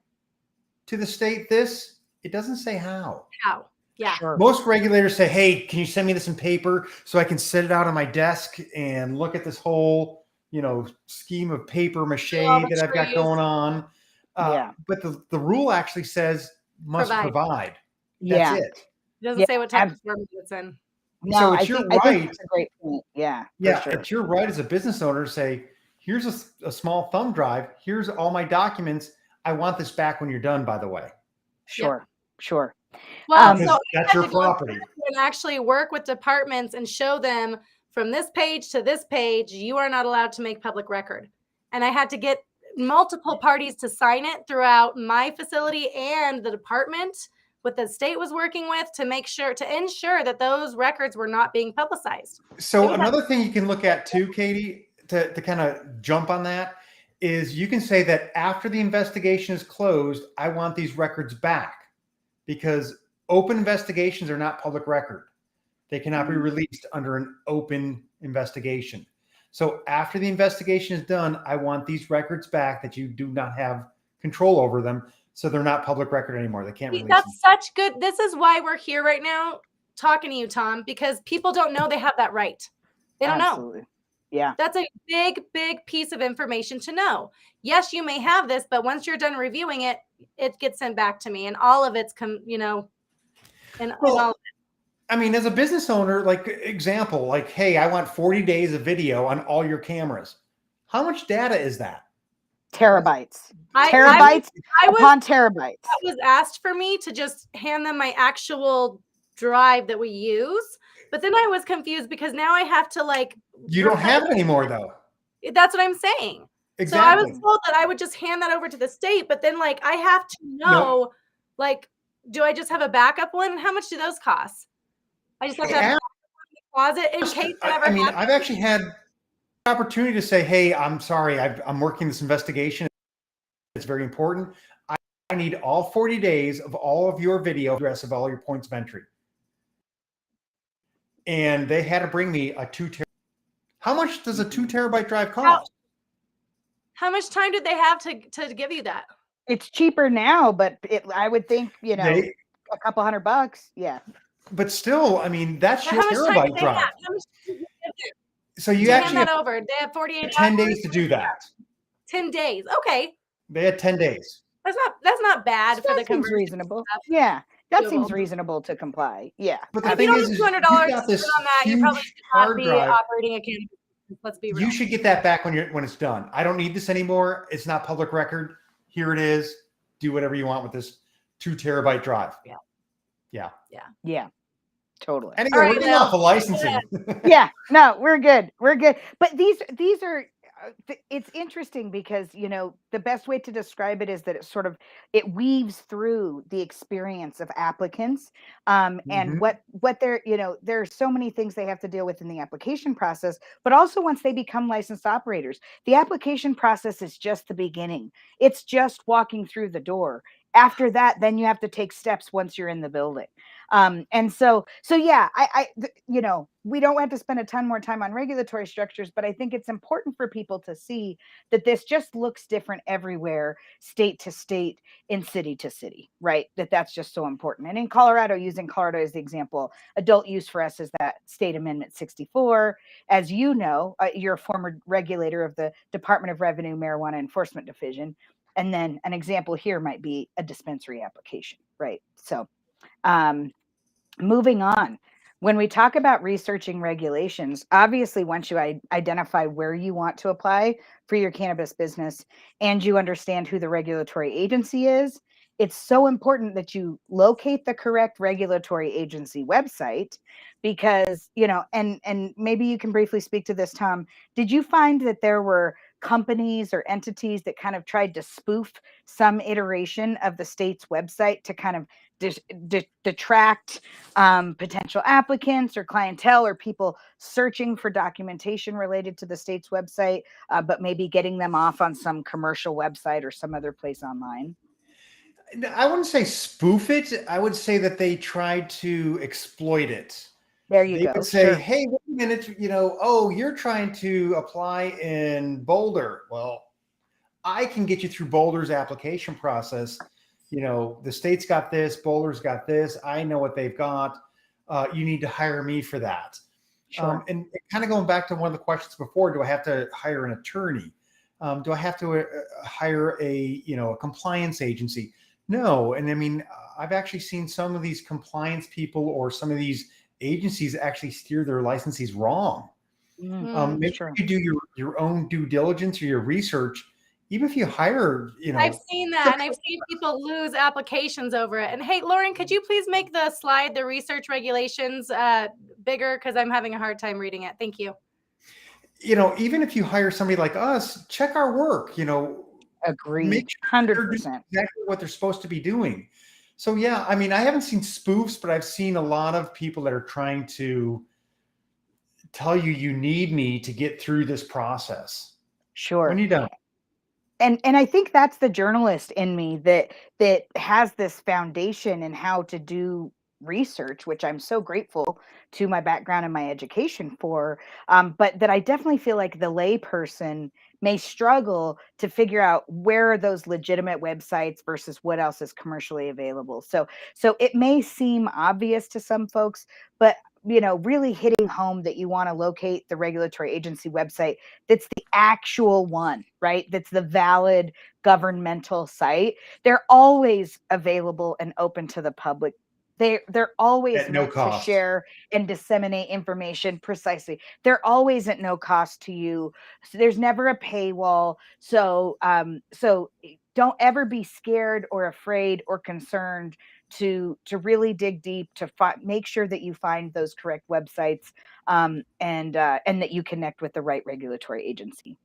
Speaker 2: to the state this. It doesn't say how.
Speaker 1: How? Yeah.
Speaker 3: Sure.
Speaker 2: Most regulators say, "Hey, can you send me this in paper so I can set it out on my desk and look at this whole scheme of paper mache
Speaker 1: All the
Speaker 2: that I've got
Speaker 1: trees.
Speaker 2: going on?"
Speaker 3: Yeah.
Speaker 2: But the rule actually says must provide. That's
Speaker 3: Yeah.
Speaker 2: it.
Speaker 1: It doesn't
Speaker 3: Yeah.
Speaker 1: say what type of department it's in.
Speaker 3: No,
Speaker 2: So
Speaker 3: I
Speaker 2: it's your
Speaker 3: think
Speaker 2: right.
Speaker 3: that's a great point. Yeah, for
Speaker 2: Yeah,
Speaker 3: sure.
Speaker 2: it's your right as a business owner to say, here's a small thumb drive. Here's all my documents. I want this back when you're done, by the way,
Speaker 3: Sure. Sure.
Speaker 1: Well, so
Speaker 2: because
Speaker 1: I
Speaker 2: that's
Speaker 1: had
Speaker 2: your
Speaker 1: to go
Speaker 2: property.
Speaker 1: through and actually work with departments and show them from this page to this page, you are not allowed to make public record. And I had to get multiple parties to sign it throughout my facility and the department what the state was working with to ensure that those records were not being publicized.
Speaker 2: So another thing you can look at too, Kady, to kind of jump on that is you can say that after the investigation is closed, I want these records back because open investigations are not public record. They cannot be released under an open investigation. So after the investigation is done, I want these records back that you do not have control over them. So they're not public record anymore. They can't release them.
Speaker 1: That's such good. This is why we're here right now talking to you, Tom, because people don't know they have that right. They don't
Speaker 3: Absolutely.
Speaker 1: know.
Speaker 3: Yeah.
Speaker 1: That's a big, big piece of information to know. Yes, you may have this, but once you're done reviewing it, it gets sent back to me, and all of it's and all of it.
Speaker 2: I mean, as a business owner, like example, like, hey, I want 40 days of video on all your cameras. How much data is that?
Speaker 3: Terabytes.
Speaker 1: Terabytes
Speaker 3: upon terabytes.
Speaker 1: That was asked for me to just hand them my actual drive that we use. But then I was confused because now I have to
Speaker 2: You don't have it anymore though.
Speaker 1: That's what I'm saying.
Speaker 2: Exactly.
Speaker 1: So I was told that I would just hand that over to the state, but then I have to know, do I just have a backup one? How much do those cost? I just have to have a backup one in the closet in case it ever happens.
Speaker 2: I've actually had the opportunity to say, hey, I'm sorry, I'm working this investigation. It's very important. I need all 40 days of all of your video address of all your points of entry. And they had to bring me a 2 terabyte. How much does a 2 terabyte drive cost?
Speaker 1: How much time did they have to give you that?
Speaker 3: It's cheaper now, but I would think, a couple $100. Yeah.
Speaker 2: But still, I mean, that's your terabyte drive.
Speaker 1: How much did you give them?
Speaker 2: So you actually
Speaker 1: hand that over. They have 48 hours.
Speaker 2: 10 days to do that.
Speaker 1: 10 days. Okay.
Speaker 2: They had 10 days.
Speaker 1: That's not bad for the
Speaker 3: seems reasonable. Yeah. That seems reasonable to comply. Yeah.
Speaker 2: But the
Speaker 1: if you
Speaker 2: thing
Speaker 1: don't
Speaker 2: is,
Speaker 1: have
Speaker 2: you
Speaker 1: $200
Speaker 2: got
Speaker 1: to
Speaker 2: this
Speaker 1: spend on that, you probably should not
Speaker 2: hard
Speaker 1: be
Speaker 2: drive.
Speaker 1: operating a cannabis. Let's be real.
Speaker 2: You should get that back when it's done. I don't need this anymore. It's not public record. Here it is. Do whatever you want with this 2 terabyte drive.
Speaker 3: Yeah. Totally.
Speaker 2: Anyway,
Speaker 1: All right,
Speaker 2: we're getting off the licensing.
Speaker 3: Yeah. No, we're good. We're good. But these are it's interesting because the best way to describe it is that it weaves through the experience of applicants and what they're there are so many things they have to deal with in the application process, but also once they become licensed operators, the application process is just the beginning. It's just walking through the door. After that, then you have to take steps once you're in the building. And so yeah, we don't have to spend a ton more time on regulatory structures, but I think it's important for people to see that this just looks different everywhere, state to state, in city to city, right? That's just so important. And in Colorado, using Colorado as the example, adult use for us is that state amendment 64. As you know, you're a former regulator of the Department of Revenue Marijuana Enforcement Division. And then an example here might be a dispensary application, right? So moving on, when we talk about researching regulations, obviously once you identify where you want to apply for your cannabis business and you understand who the regulatory agency is, it's so important that you locate the correct regulatory agency website because, and maybe you can briefly speak to this, Tom. Did you find that there were companies or entities that kind of tried to spoof some iteration of the state's website to kind of detract potential applicants or clientele or people searching for documentation related to the state's website, but maybe getting them off on some commercial website or some other place online?
Speaker 2: I wouldn't say spoof it. I would say that they tried to exploit it.
Speaker 3: There you go.
Speaker 2: They would say, hey, wait a minute, you're trying to apply in Boulder. Well, I can get you through Boulder's application process. The state's got this, Boulder's got this. I know what they've got. You need to hire me for that.
Speaker 3: Sure.
Speaker 2: And kind of going back to one of the questions before, do I have to hire an attorney? Do I have to hire a compliance agency? No, and I mean, I've actually seen some of these compliance people or some of these agencies actually steer their licensees wrong.
Speaker 1: Mm.
Speaker 2: Make sure
Speaker 3: Sure.
Speaker 2: you do your own due diligence or your research. Even if you hire,
Speaker 1: I've seen that, and I've seen people lose applications over it. And hey, Lauren, could you please make the slide, the research regulations, bigger? Because I'm having a hard time reading it. Thank you.
Speaker 2: even if you hire somebody like us, check our work. Make
Speaker 3: Agreed.
Speaker 2: sure they're doing
Speaker 3: 100%.
Speaker 2: exactly what they're supposed to be doing. So yeah, I mean, I haven't seen spoofs, but I've seen a lot of people that are trying to tell you you need me to get through this process when
Speaker 3: Sure.
Speaker 2: you don't.
Speaker 3: And I think that's the journalist in me that has this foundation in how to do research, which I'm so grateful to my background and my education for. But that I definitely feel like the lay person may struggle to figure out where are those legitimate websites versus what else is commercially available. So it may seem obvious to some folks, but really hitting home that you want to locate the regulatory agency website that's the actual one, right? That's the valid governmental site. They're always available and open to the public. They're always
Speaker 2: At no
Speaker 3: meant to
Speaker 2: cost.
Speaker 3: share and disseminate information precisely. They're always at no cost to you. So there's never a paywall. So don't ever be scared or afraid or concerned to really dig deep to make sure that you find those correct websites, and that you connect with the right regulatory agency.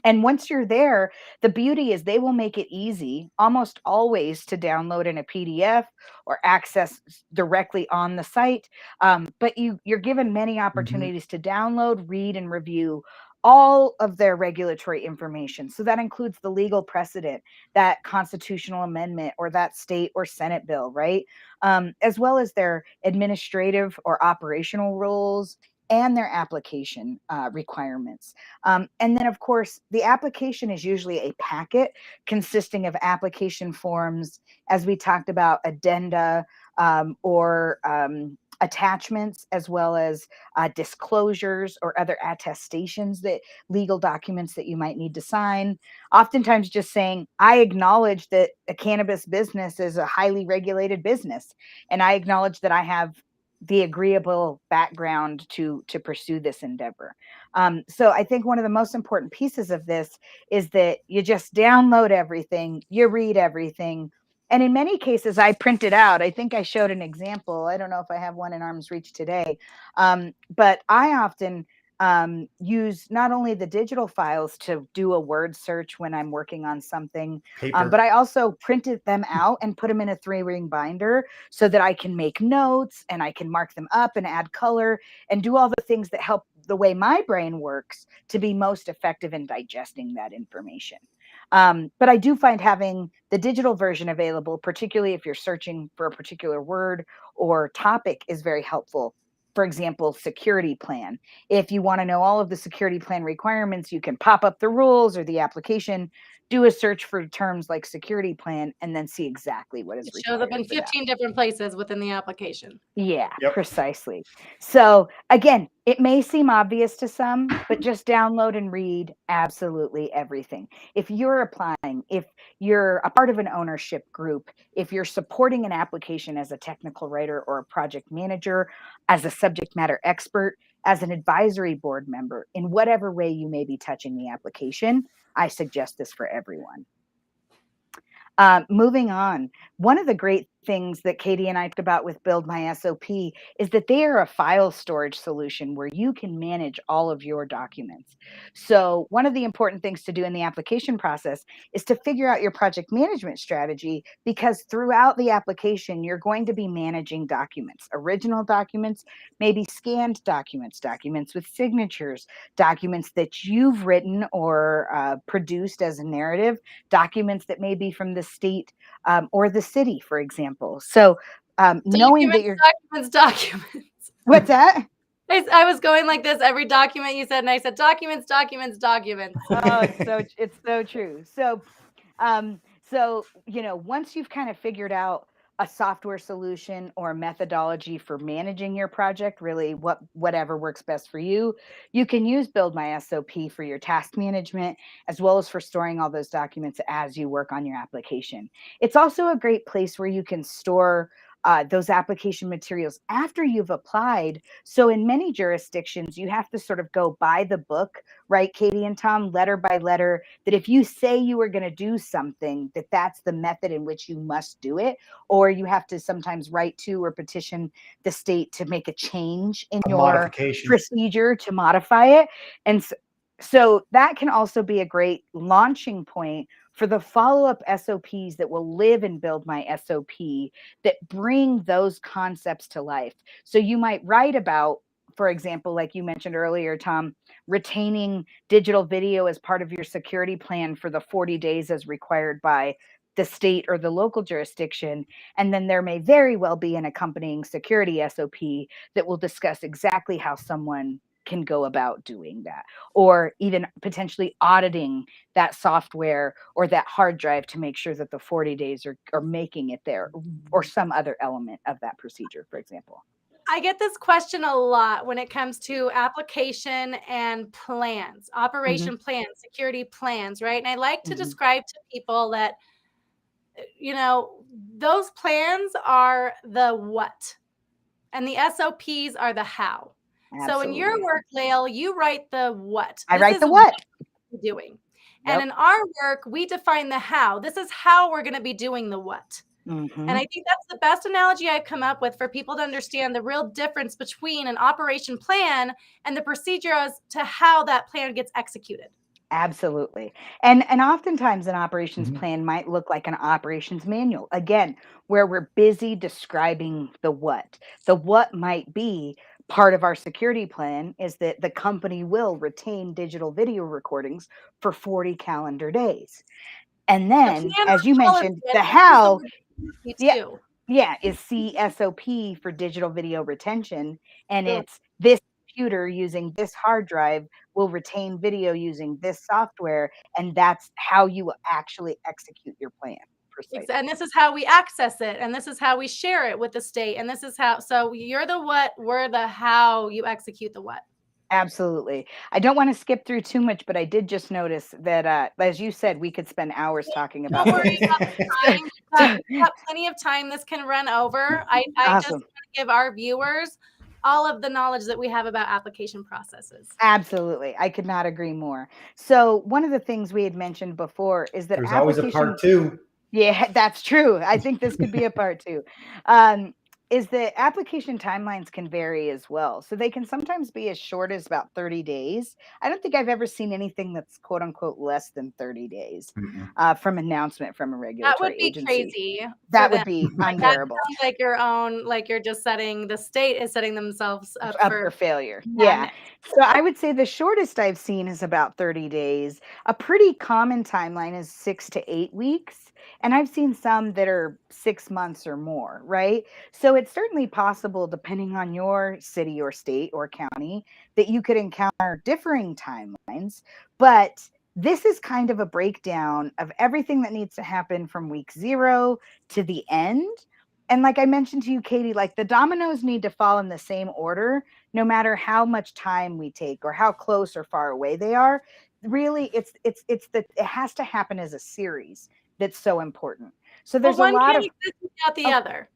Speaker 3: And once you're there, the beauty is they will make it easy, almost always, to download in a PDF or access directly on the site. But you're given many
Speaker 2: Mhm.
Speaker 3: opportunities to download, read, and review all of their regulatory information. So that includes the legal precedent, that constitutional amendment, or that state or Senate bill, right? As well as their administrative or operational rules and their application requirements. And then, of course, the application is usually a packet consisting of application forms, as we talked about, addenda, or attachments, as well as disclosures or other attestations, that legal documents that you might need to sign. Oftentimes, just saying, I acknowledge that a cannabis business is a highly regulated business, and I acknowledge that I have the agreeable background to pursue this endeavor. So I think one of the most important pieces of this is that you just download everything, you read everything. And in many cases, I print it out. I think I showed an example. I don't know if I have one in arm's reach today. But I often use not only the digital files to do a word search when I'm working on something, but
Speaker 2: Paper.
Speaker 3: I also printed them out and put them in a 3-ring binder so that I can make notes and I can mark them up and add color and do all the things that help the way my brain works to be most effective in digesting that information. But I do find having the digital version available, particularly if you're searching for a particular word or topic, is very helpful. For example, security plan. If you want to know all of the security plan requirements, you can pop up the rules or the application, do a search for terms like security plan, and then see exactly what is
Speaker 1: It shows up
Speaker 3: required
Speaker 1: in
Speaker 3: for that.
Speaker 1: 15 different places within the application.
Speaker 3: Yeah,
Speaker 2: Yep.
Speaker 3: precisely. So again, it may seem obvious to some, but just download and read absolutely everything. If you're applying, if you're a part of an ownership group, if you're supporting an application as a technical writer or a project manager, as a subject matter expert, as an advisory board member, in whatever way you may be touching the application, I suggest this for everyone. Moving on, one of the great things that Kady and I talked about with Build My SOP is that they are a file storage solution where you can manage all of your documents. So, one of the important things to do in the application process is to figure out your project management strategy, because throughout the application, you're going to be managing documents, original documents, maybe scanned documents, documents with signatures, documents that you've written or produced as a narrative, documents that may be from the state or the city, for example. So knowing that
Speaker 1: Documents,
Speaker 3: you're,
Speaker 1: documents, documents.
Speaker 3: what's that?
Speaker 1: I was going like this every document you said, and I said documents, documents, documents.
Speaker 3: Oh, it's so true. So once you've kind of figured out a software solution or a methodology for managing your project, really whatever works best for you, you can use Build My SOP for your task management, as well as for storing all those documents as you work on your application. It's also a great place where you can store those application materials after you've applied. So in many jurisdictions, you have to sort of go by the book, right, Kady and Tom, letter by letter, that if you say you are going to do something, that's the method in which you must do it. Or you have to sometimes write to or petition the state to make a change in
Speaker 2: A
Speaker 3: your
Speaker 2: modification.
Speaker 3: procedure to modify it. And so that can also be a great launching point for the follow-up SOPs that will live and Build My SOP that bring those concepts to life. So you might write about, for example, like you mentioned earlier, Tom, retaining digital video as part of your security plan for the 40 days as required by the state or the local jurisdiction. And then there may very well be an accompanying security SOP that will discuss exactly how someone can go about doing that, or even potentially auditing that software or that hard drive to make sure that the 40 days are making it there, or some other element of that procedure, for example.
Speaker 1: I get this question a lot when it comes to application and plans, operation plans, security plans, right? And I like to describe to people that, those plans are the what, and the SOPs are the how.
Speaker 3: Absolutely.
Speaker 1: So in your work, Layle, you write the what.
Speaker 3: I write the what
Speaker 1: we're doing.
Speaker 3: Yep.
Speaker 1: And in our work, we define the how. This is how we're going to be doing the what. And I think that's the best analogy I've come up with for people to understand the real difference between an operation plan and the procedure as to how that plan gets executed.
Speaker 3: Absolutely. And oftentimes an operations plan might look like an operations manual, again, where we're busy describing the what. The what might be part of our security plan is that the company will retain digital video recordings for 40 calendar days. And then, as you mentioned, the how, is CSOP for digital video retention. And it's this computer using this hard drive will retain video using this software. And that's how you actually execute your plan. Precisely.
Speaker 1: And this is how we access it. And this is how we share it with the state. And this is how, so you're the what, we're the how you execute the what.
Speaker 3: Absolutely. I don't want to skip through too much, but I did just notice that, as you said, we could spend hours talking about
Speaker 1: Don't worry about the time. We've got plenty of time. This can run over. I just want to give our viewers all of the knowledge that we have about application processes.
Speaker 3: Absolutely. I could not agree more. So one of the things we had mentioned before is that
Speaker 2: there's always a part two.
Speaker 3: Yeah, that's true. I think this could be a part two. Is that application timelines can vary as well. So they can sometimes be as short as about 30 days. I don't think I've ever seen anything that's quote unquote less than 30 days from announcement from a regulatory agency.
Speaker 1: That would be crazy.
Speaker 3: That would be unbearable.
Speaker 1: That sounds like you're just the state is setting themselves up
Speaker 3: for failure. Yeah. So I would say the shortest I've seen is about 30 days. A pretty common timeline is 6 to 8 weeks. And I've seen some that are 6 months or more, right? So it's certainly possible, depending on your city or state or county, that you could encounter differing timelines. But this is kind of a breakdown of everything that needs to happen from week 0 to the end. And like I mentioned to you, Kady, like the dominoes need to fall in the same order, no matter how much time we take or how close or far away they are. Really, it has to happen as a series. That's so important. So there's a lot of
Speaker 1: exist without the other.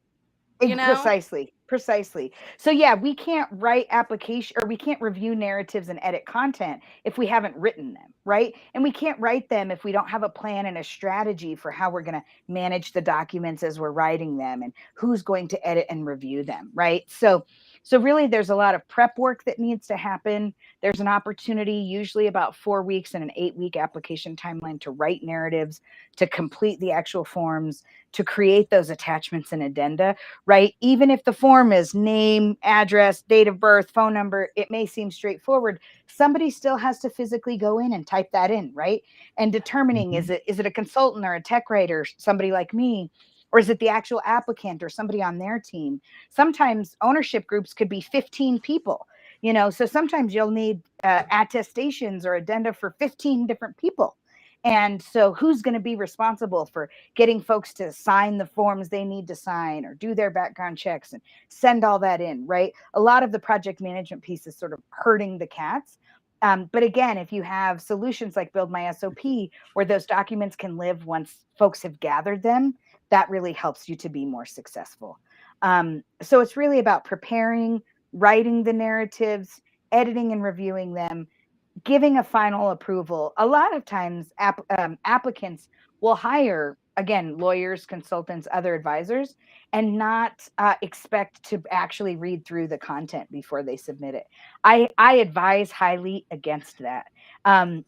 Speaker 3: Precisely. So yeah, we can't write application, or we can't review narratives and edit content if we haven't written them, right? And we can't write them if we don't have a plan and a strategy for how we're going to manage the documents as we're writing them and who's going to edit and review them, right? So really there's a lot of prep work that needs to happen. There's an opportunity, usually about 4 weeks and an 8-week application timeline, to write narratives, to complete the actual forms, to create those attachments and addenda, right? Even if the form is name, address, date of birth, phone number, it may seem straightforward. Somebody still has to physically go in and type that in, right? And determining, is it a consultant or a tech writer, somebody like me, or is it the actual applicant or somebody on their team? Sometimes ownership groups could be 15 people, so sometimes you'll need attestations or addenda for 15 different people. And so who's going to be responsible for getting folks to sign the forms they need to sign or do their background checks and send all that in, right? A lot of the project management piece is sort of herding the cats. But again, if you have solutions like Build My SOP, where those documents can live once folks have gathered them, that really helps you to be more successful. So it's really about preparing, writing the narratives, editing and reviewing them, giving a final approval. A lot of times applicants will hire, again, lawyers, consultants, other advisors, and not expect to actually read through the content before they submit it. I advise highly against that.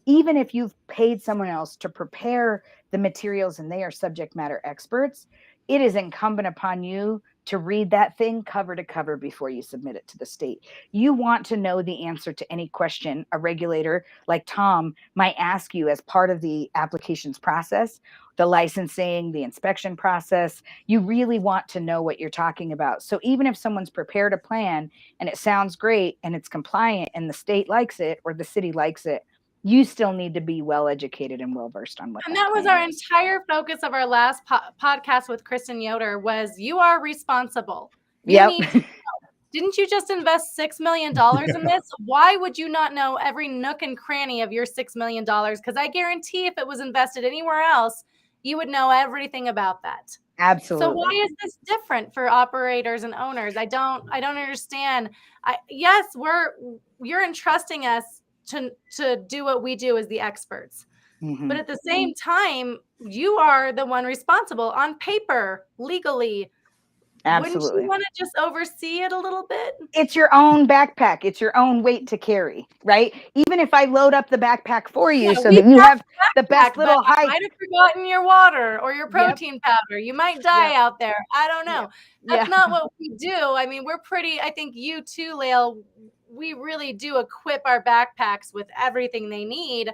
Speaker 3: Even if you've paid someone else to prepare the materials and they are subject matter experts, it is incumbent upon you to read that thing cover to cover before you submit it to the state. You want to know the answer to any question a regulator like Tom might ask you as part of the applications process, the licensing, the inspection process. You really want to know what you're talking about. So even if someone's prepared a plan and it sounds great and it's compliant and the state likes it or the city likes it, you still need to be well educated and well versed on what
Speaker 1: And that was our entire focus of our last podcast with Kristen Yoder was you are responsible. You need to know. Didn't you just invest $6 million in this? Why would you not know every nook and cranny of your $6 million? Because I guarantee if it was invested anywhere else, you would know everything about that.
Speaker 3: Absolutely.
Speaker 1: So why is this different for operators and owners? I don't understand. Yes, you're entrusting us to do what we do as the experts.
Speaker 3: Mm-hmm.
Speaker 1: But at the same time, you are the one responsible on paper, legally.
Speaker 3: Absolutely.
Speaker 1: Wouldn't you want to just oversee it a little bit?
Speaker 3: It's your own backpack. It's your own weight to carry, right? Even if I load up the backpack for you so that you have the best little hike.
Speaker 1: I might have forgotten your water or your protein powder. You might die out there. I don't know. That's not what we do. I mean, I think you too, Layle, we really do equip our backpacks with everything they need.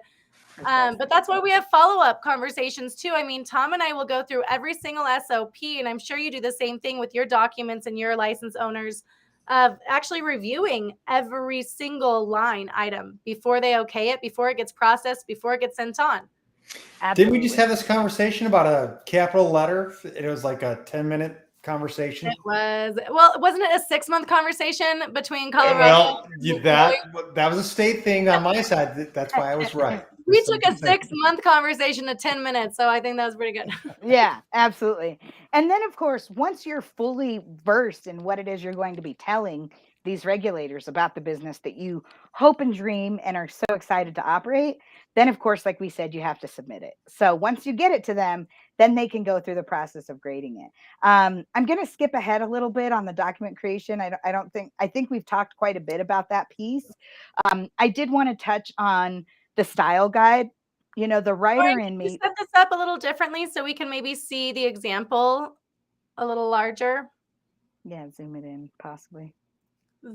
Speaker 1: But that's why we have follow-up conversations too. I mean, Tom and I will go through every single SOP, and I'm sure you do the same thing with your documents and your license owners of actually reviewing every single line item before they okay it, before it gets processed, before it gets sent on.
Speaker 2: Absolutely. Didn't we just have this conversation about a capital letter? It was like a 10-minute conversation.
Speaker 1: It was. Well, wasn't it a 6-month conversation between Colorado?
Speaker 2: Well, that was a state thing on my side. That's why I was right.
Speaker 1: We took a 6-month conversation to 10 minutes, so I think that was pretty good.
Speaker 3: Yeah, absolutely. And then, of course, once you're fully versed in what it is you're going to be telling these regulators about the business that you hope and dream and are so excited to operate, then, of course, like we said, you have to submit it. So once you get it to them, then they can go through the process of grading it. I'm going to skip ahead a little bit on the document creation. I think we've talked quite a bit about that piece. I did want to touch on the style guide. You know, the writer in me.
Speaker 1: Set this up a little differently so we can maybe see the example a little larger.
Speaker 3: Yeah, zoom it in, possibly.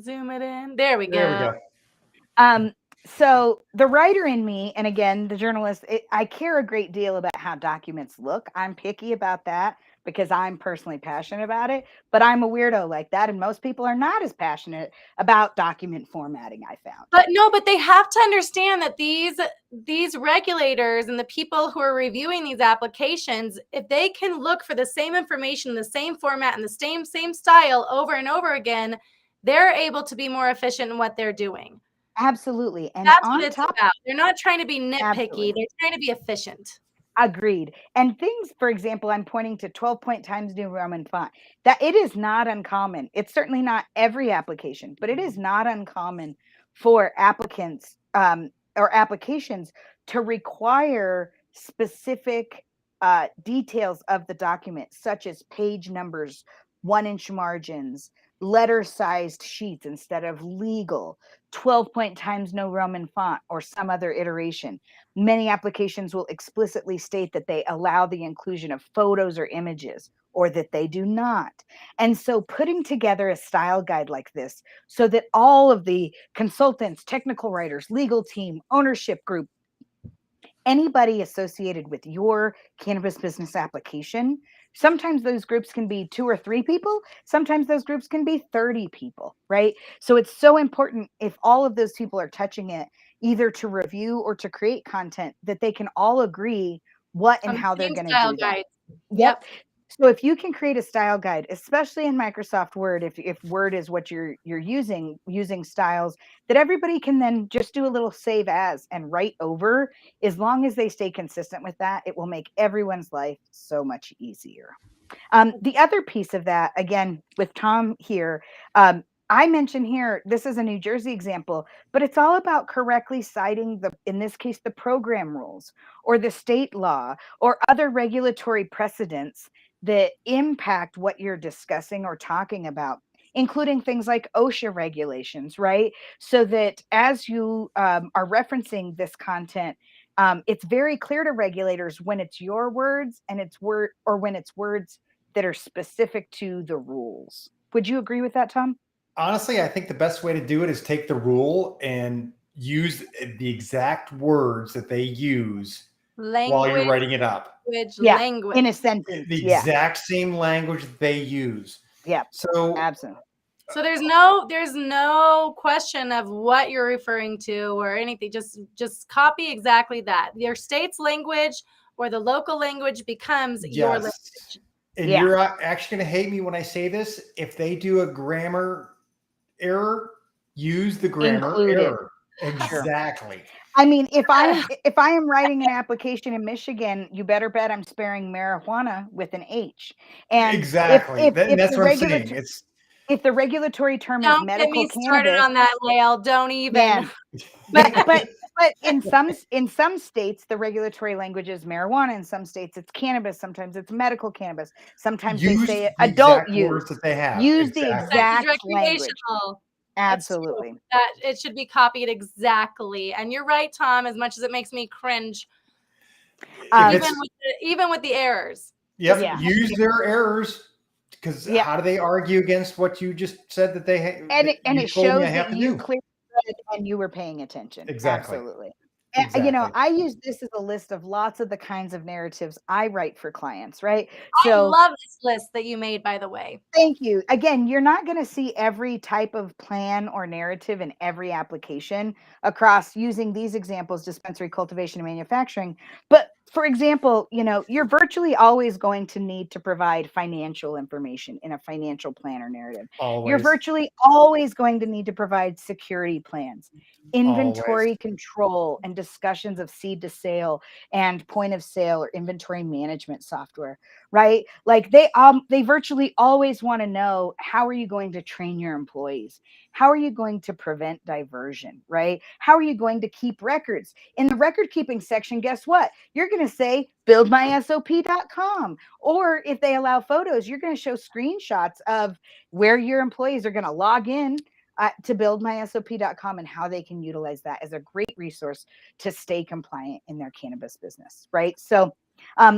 Speaker 1: Zoom it in. There we go.
Speaker 3: So the writer in me, and again, the journalist, I care a great deal about how documents look. I'm picky about that because I'm personally passionate about it, but I'm a weirdo like that. And most people are not as passionate about document formatting, I found.
Speaker 1: But they have to understand that these regulators and the people who are reviewing these applications, if they can look for the same information, the same format, and the same style over and over again, they're able to be more efficient in what they're doing.
Speaker 3: Absolutely. And
Speaker 1: that's what it's about. They're not trying to be nitpicky.
Speaker 3: Absolutely.
Speaker 1: They're trying to be efficient.
Speaker 3: Agreed. And things, for example, I'm pointing to 12-point Times New Roman font. That it is not uncommon. It's certainly not every application, but it is not uncommon for applicants or applications to require specific details of the document, such as page numbers, 1-inch margins, letter-sized sheets instead of legal, 12-point Times New Roman font, or some other iteration. Many applications will explicitly state that they allow the inclusion of photos or images, or that they do not. And so putting together a style guide like this so that all of the consultants, technical writers, legal team, ownership group, anybody associated with your cannabis business application, sometimes those groups can be 2 or 3 people. Sometimes those groups can be 30 people, right? So it's so important if all of those people are touching it either to review or to create content, that they can all agree what and
Speaker 1: On the
Speaker 3: how they're
Speaker 1: same
Speaker 3: going to
Speaker 1: style
Speaker 3: do that.
Speaker 1: guides.
Speaker 3: Yep.
Speaker 1: Yep.
Speaker 3: So if you can create a style guide, especially in Microsoft Word, if Word is what you're using styles that everybody can then just do a little save as and write over, as long as they stay consistent with that, it will make everyone's life so much easier. The other piece of that, again, with Tom here, I mentioned here, this is a New Jersey example, but it's all about correctly citing in this case, the program rules or the state law or other regulatory precedents that impact what you're discussing or talking about, including things like OSHA regulations, right? So that as you are referencing this content, it's very clear to regulators when it's your words and when it's words that are specific to the rules. Would you agree with that, Tom?
Speaker 2: Honestly, I think the best way to do it is take the rule and use the exact words that they use while you're
Speaker 1: Language,
Speaker 2: writing it up.
Speaker 3: Yeah,
Speaker 1: language.
Speaker 3: in a sentence.
Speaker 2: The
Speaker 3: Yeah,
Speaker 2: exact same language that they use.
Speaker 3: yeah,
Speaker 2: So
Speaker 3: absolutely.
Speaker 1: So there's no question of what you're referring to or anything. Just copy exactly that. Your state's language or the local language becomes your
Speaker 2: yes.
Speaker 1: language.
Speaker 2: And
Speaker 3: Yeah.
Speaker 2: you're actually going to hate me when I say this. If they do a grammar error, use the grammar
Speaker 3: Included.
Speaker 2: error.
Speaker 3: Sure.
Speaker 2: Exactly.
Speaker 3: I mean, if I am writing an application in Michigan, you better bet I'm sparing marijuana with an H. And
Speaker 2: Exactly. That's what I'm saying. It's
Speaker 3: if the regulatory term is
Speaker 1: Don't get
Speaker 3: medical
Speaker 1: me started
Speaker 3: cannabis,
Speaker 1: on that, Layle. Don't even.
Speaker 3: man. But in some states the regulatory language is marijuana, in some states it's cannabis, sometimes it's medical cannabis, sometimes they
Speaker 2: use
Speaker 3: say
Speaker 2: the
Speaker 3: adult
Speaker 2: exact
Speaker 3: use.
Speaker 2: words that they have.
Speaker 3: Use the
Speaker 2: Exactly.
Speaker 1: That is
Speaker 3: exact language.
Speaker 1: recreational. That's true.
Speaker 3: Absolutely.
Speaker 1: That it should be copied exactly. And you're right, Tom, as much as it makes me cringe,
Speaker 2: If
Speaker 3: Um,
Speaker 2: it's
Speaker 1: even with the errors.
Speaker 2: Yep,
Speaker 3: yeah.
Speaker 2: use their errors, because
Speaker 3: Yeah.
Speaker 2: how do they argue against what you just said that
Speaker 3: And
Speaker 2: that you
Speaker 3: it
Speaker 2: told me I
Speaker 3: shows
Speaker 2: have
Speaker 3: that
Speaker 2: to
Speaker 3: you
Speaker 2: do?
Speaker 3: clearly read and you were paying attention.
Speaker 2: Exactly.
Speaker 3: Absolutely.
Speaker 2: Exactly.
Speaker 3: I use this as a list of lots of the kinds of narratives I write for clients, right?
Speaker 1: I
Speaker 3: So
Speaker 1: love this list that you made, by the way.
Speaker 3: thank you. Again, you're not going to see every type of plan or narrative in every application across using these examples, dispensary, cultivation, and manufacturing. But for example, you're virtually always going to need to provide financial information in a financial plan or narrative. You're
Speaker 2: Always.
Speaker 3: virtually always going to need to provide security plans,
Speaker 2: Always.
Speaker 3: inventory control, and discussions of seed to sale and point of sale or inventory management software, right? Like they virtually always want to know, how are you going to train your employees? How are you going to prevent diversion, right? How are you going to keep records? In the record keeping section, guess what? You're going to say buildmysop.com. Or if they allow photos, you're going to show screenshots of where your employees are going to log in to buildmysop.com and how they can utilize that as a great resource to stay compliant in their cannabis business, right? So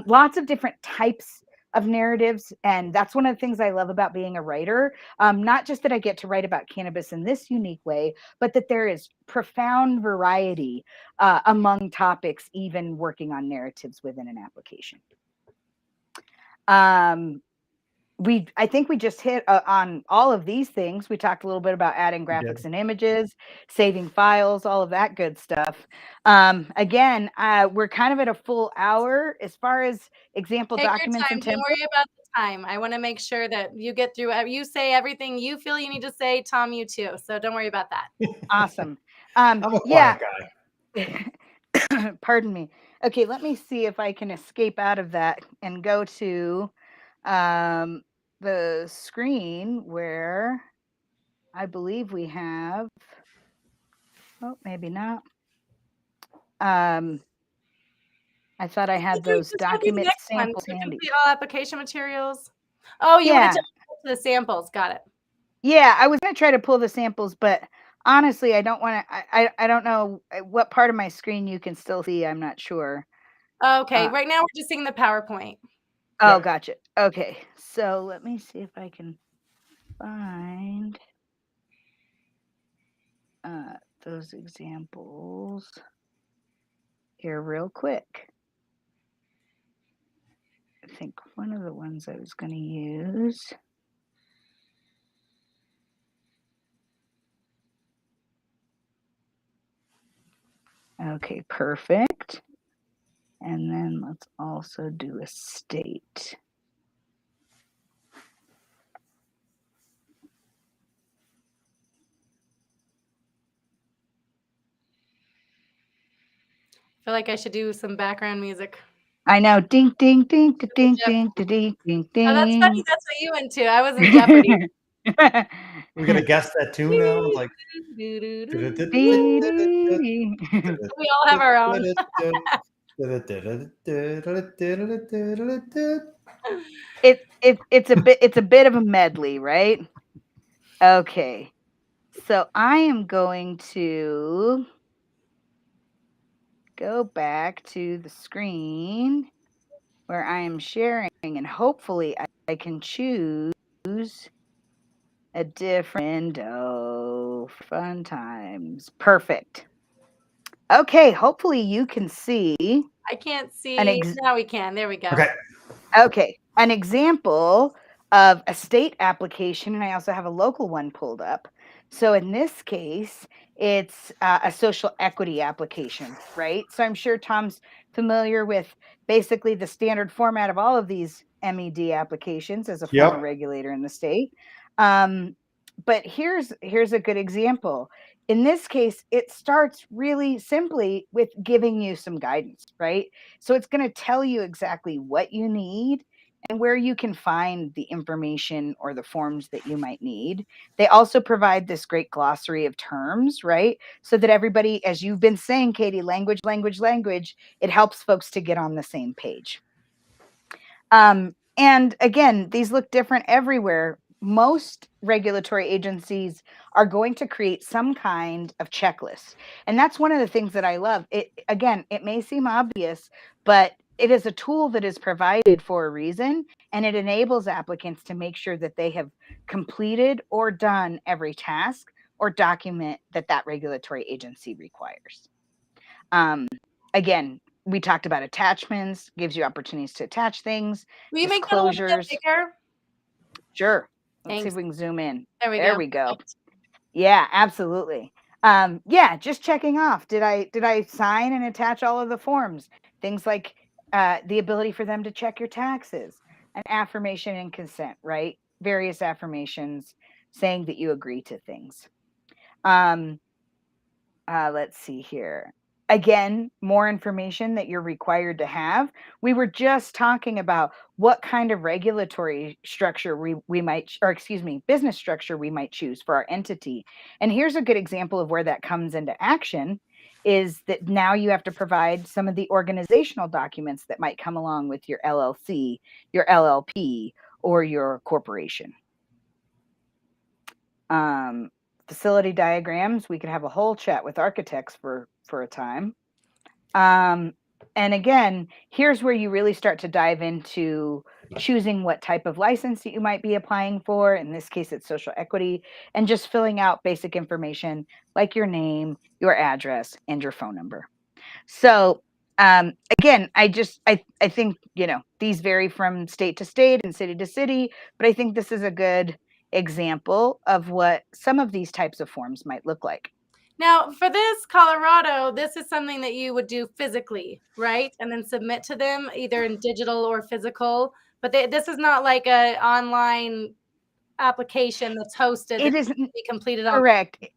Speaker 3: lots of different types of narratives. And that's one of the things I love about being a writer. Not just that I get to write about cannabis in this unique way, but that there is profound variety among topics, even working on narratives within an application. I think we just hit on all of these things. We talked a little bit about adding graphics and images, saving files, all of that good stuff. Again, we're kind of at a full hour as far as example
Speaker 1: Take your
Speaker 3: documents
Speaker 1: time.
Speaker 3: and
Speaker 1: Don't
Speaker 3: templates.
Speaker 1: worry about the time. I want to make sure that you get through. You say everything you feel you need to say. Tom, you too. So don't worry about that.
Speaker 3: Awesome.
Speaker 2: I'm a
Speaker 3: Yeah.
Speaker 2: quiet guy.
Speaker 3: Pardon me. Okay, let me see if I can escape out of that and go to the screen where I believe we have. Oh, maybe not. I thought I had those
Speaker 1: Just go to the
Speaker 3: document
Speaker 1: next one.
Speaker 3: samples
Speaker 1: To
Speaker 3: handy.
Speaker 1: complete all application materials. Oh, you want to
Speaker 3: Yeah,
Speaker 1: jump to the samples. Got it.
Speaker 3: yeah. I was gonna try to pull the samples, but honestly, I don't want to. I don't know what part of my screen you can still see. I'm not sure.
Speaker 1: Okay, right now we're just seeing the PowerPoint.
Speaker 3: Oh,
Speaker 2: Yep.
Speaker 3: gotcha. Okay, so let me see if I can find those examples here real quick. I think one of the ones I was going to use. Okay, perfect. And then let's also do a state.
Speaker 1: I feel like I should do some background music.
Speaker 3: I know. Ding, ding, ding, ding, ding, ding, ding, ding,
Speaker 1: Oh, that's funny.
Speaker 3: ding.
Speaker 1: That's what you went to. I was in Jeopardy.
Speaker 2: We gotta guess that tune now. It's like
Speaker 3: Dee, dee, dee.
Speaker 1: We all have our own.
Speaker 3: It's a bit of a medley, right? Okay. So I am going to go back to the screen where I am sharing, and hopefully I can choose a different window. Fun times. Perfect. Okay, hopefully you can see.
Speaker 1: I can't see. Now we can. There we go.
Speaker 2: Okay.
Speaker 3: Okay, an example of a state application, and I also have a local one pulled up. So in this case, it's a social equity application, right? So I'm sure Tom's familiar with basically the standard format of all of these MED applications as a former
Speaker 2: Yep.
Speaker 3: regulator in the state. But here's a good example. In this case, it starts really simply with giving you some guidance, right? So it's going to tell you exactly what you need and where you can find the information or the forms that you might need. They also provide this great glossary of terms, right? So that everybody, as you've been saying, Kady, language, it helps folks to get on the same page. And again, these look different everywhere. Most regulatory agencies are going to create some kind of checklist. And that's one of the things that I love. It may seem obvious, but it is a tool that is provided for a reason, and it enables applicants to make sure that they have completed or done every task or document that regulatory agency requires. Again, we talked about attachments, gives you opportunities to attach things.
Speaker 1: Will you make that a little bit
Speaker 3: Disclosures.
Speaker 1: bigger?
Speaker 3: Sure. Let's see
Speaker 1: Thanks.
Speaker 3: if we can zoom in.
Speaker 1: There we go.
Speaker 3: Yeah, absolutely. Yeah, just checking off. Did I sign and attach all of the forms? Things like the ability for them to check your taxes, an affirmation and consent, right? Various affirmations saying that you agree to things. Let's see here. Again, more information that you're required to have. We were just talking about what kind of regulatory structure we might, or excuse me, business structure we might choose for our entity. And here's a good example of where that comes into action is that now you have to provide some of the organizational documents that might come along with your LLC, your LLP, or your corporation. Facility diagrams, we could have a whole chat with architects for a time. And again, here's where you really start to dive into choosing what type of license that you might be applying for. In this case, it's social equity, and just filling out basic information like your name, your address, and your phone number. So again, I think, these vary from state to state and city to city, but I think this is a good example of what some of these types of forms might look like.
Speaker 1: Now, for this Colorado, this is something that you would do physically, right? And then submit to them either in digital or physical. But this is not like an online application that's hosted.
Speaker 3: It isn't
Speaker 1: be completed on.
Speaker 3: correct.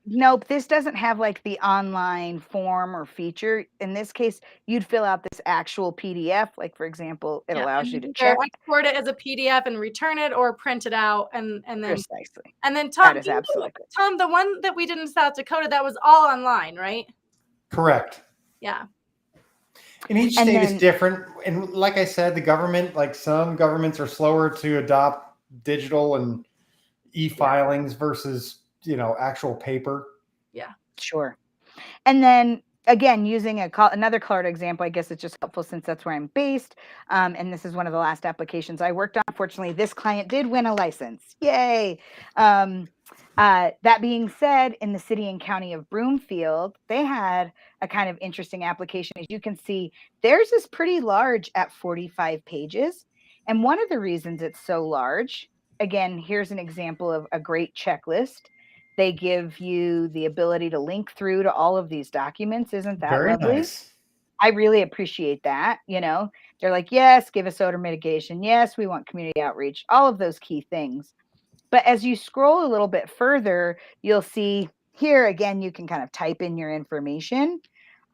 Speaker 3: Nope, this doesn't have like the online form or feature. In this case, you'd fill out this actual PDF. Like, for example, it allows you to check.
Speaker 1: Export it as a PDF and return it, or print it out and then
Speaker 3: precisely.
Speaker 1: And then Tom,
Speaker 3: that is absolutely
Speaker 1: Tom, the one that we did in South Dakota, that was all online, right?
Speaker 2: Correct.
Speaker 1: Yeah.
Speaker 2: And each state is different. And like I said, the government, like some governments are slower to adopt digital and e-filings versus, actual paper.
Speaker 1: Yeah,
Speaker 3: sure. And then again, using another Colorado example, I guess it's just helpful since that's where I'm based. And this is one of the last applications I worked on. Fortunately, this client did win a license. Yay. That being said, in the city and county of Broomfield, they had a kind of interesting application. As you can see, theirs is pretty large at 45 pages. And one of the reasons it's so large, again, here's an example of a great checklist They give you the ability to link through to all of these documents. Isn't that
Speaker 2: Very
Speaker 3: lovely?
Speaker 2: nice.
Speaker 3: I really appreciate that. They're like, yes, give us odor mitigation. Yes, we want community outreach, all of those key things. But as you scroll a little bit further, you'll see here again, you can kind of type in your information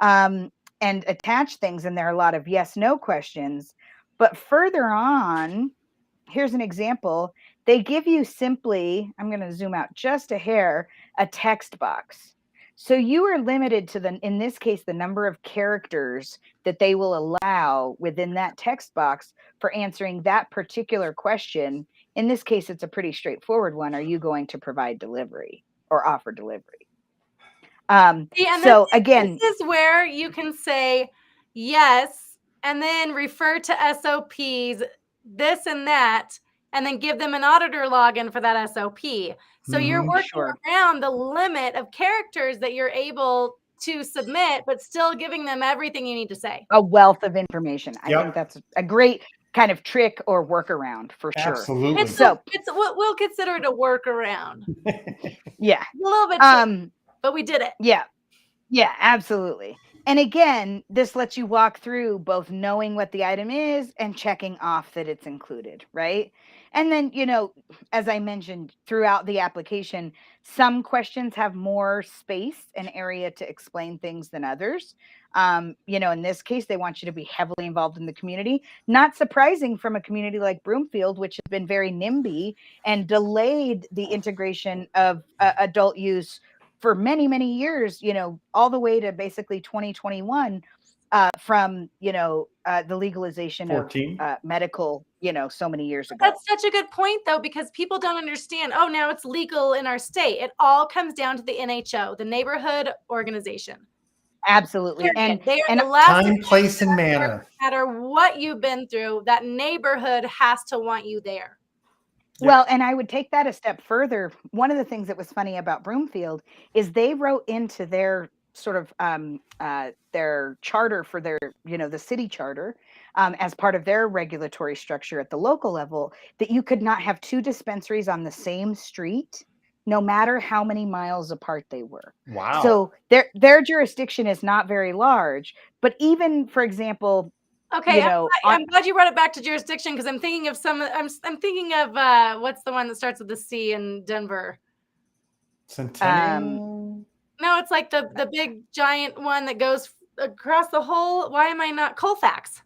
Speaker 3: and attach things. And there are a lot of yes, no questions. But further on, here's an example. They give you simply, I'm going to zoom out just a hair, a text box. So you are limited to in this case, the number of characters that they will allow within that text box for answering that particular question. In this case, it's a pretty straightforward one. Are you going to provide delivery or offer delivery?
Speaker 1: Yeah, and
Speaker 3: So again,
Speaker 1: this is where you can say yes, and then refer to SOPs, this and that, and then give them an auditor login for that SOP. So you're working around the limit of characters that you're able to submit, but still giving them everything you need to say.
Speaker 3: A wealth of information. I
Speaker 2: Yep.
Speaker 3: think that's a great kind of trick or workaround for sure.
Speaker 2: Absolutely.
Speaker 1: It's what we'll consider it a workaround.
Speaker 3: Yeah.
Speaker 1: A little bit, but we did it.
Speaker 3: Yeah. Yeah, absolutely. And again, this lets you walk through both knowing what the item is and checking off that it's included, right? And then, as I mentioned throughout the application, some questions have more space and area to explain things than others. In this case, they want you to be heavily involved in the community. Not surprising from a community like Broomfield, which has been very NIMBY and delayed the integration of adult use for many, many years, all the way to basically 2021 from, the legalization
Speaker 2: 14.
Speaker 3: of medical, so many years ago.
Speaker 1: That's such a good point, though, because people don't understand, now it's legal in our state. It all comes down to the NHO, the neighborhood organization.
Speaker 3: Absolutely.
Speaker 1: And they are
Speaker 3: and
Speaker 1: the last
Speaker 2: time, place, and manner.
Speaker 1: No matter what you've been through, that neighborhood has to want you there.
Speaker 3: Well, and I would take that a step further. One of the things that was funny about Broomfield is they wrote into their sort of their charter for their, the city charter, as part of their regulatory structure at the local level, that you could not have two dispensaries on the same street, no matter how many miles apart they were.
Speaker 2: Wow.
Speaker 3: So their jurisdiction is not very large, but even, for example,
Speaker 1: okay, I'm glad you brought it back to jurisdiction, because I'm thinking of I'm thinking of what's the one that starts with the C in Denver?
Speaker 2: Centennial?
Speaker 1: No, it's like the big giant one that goes across the whole. Why am I not Colfax?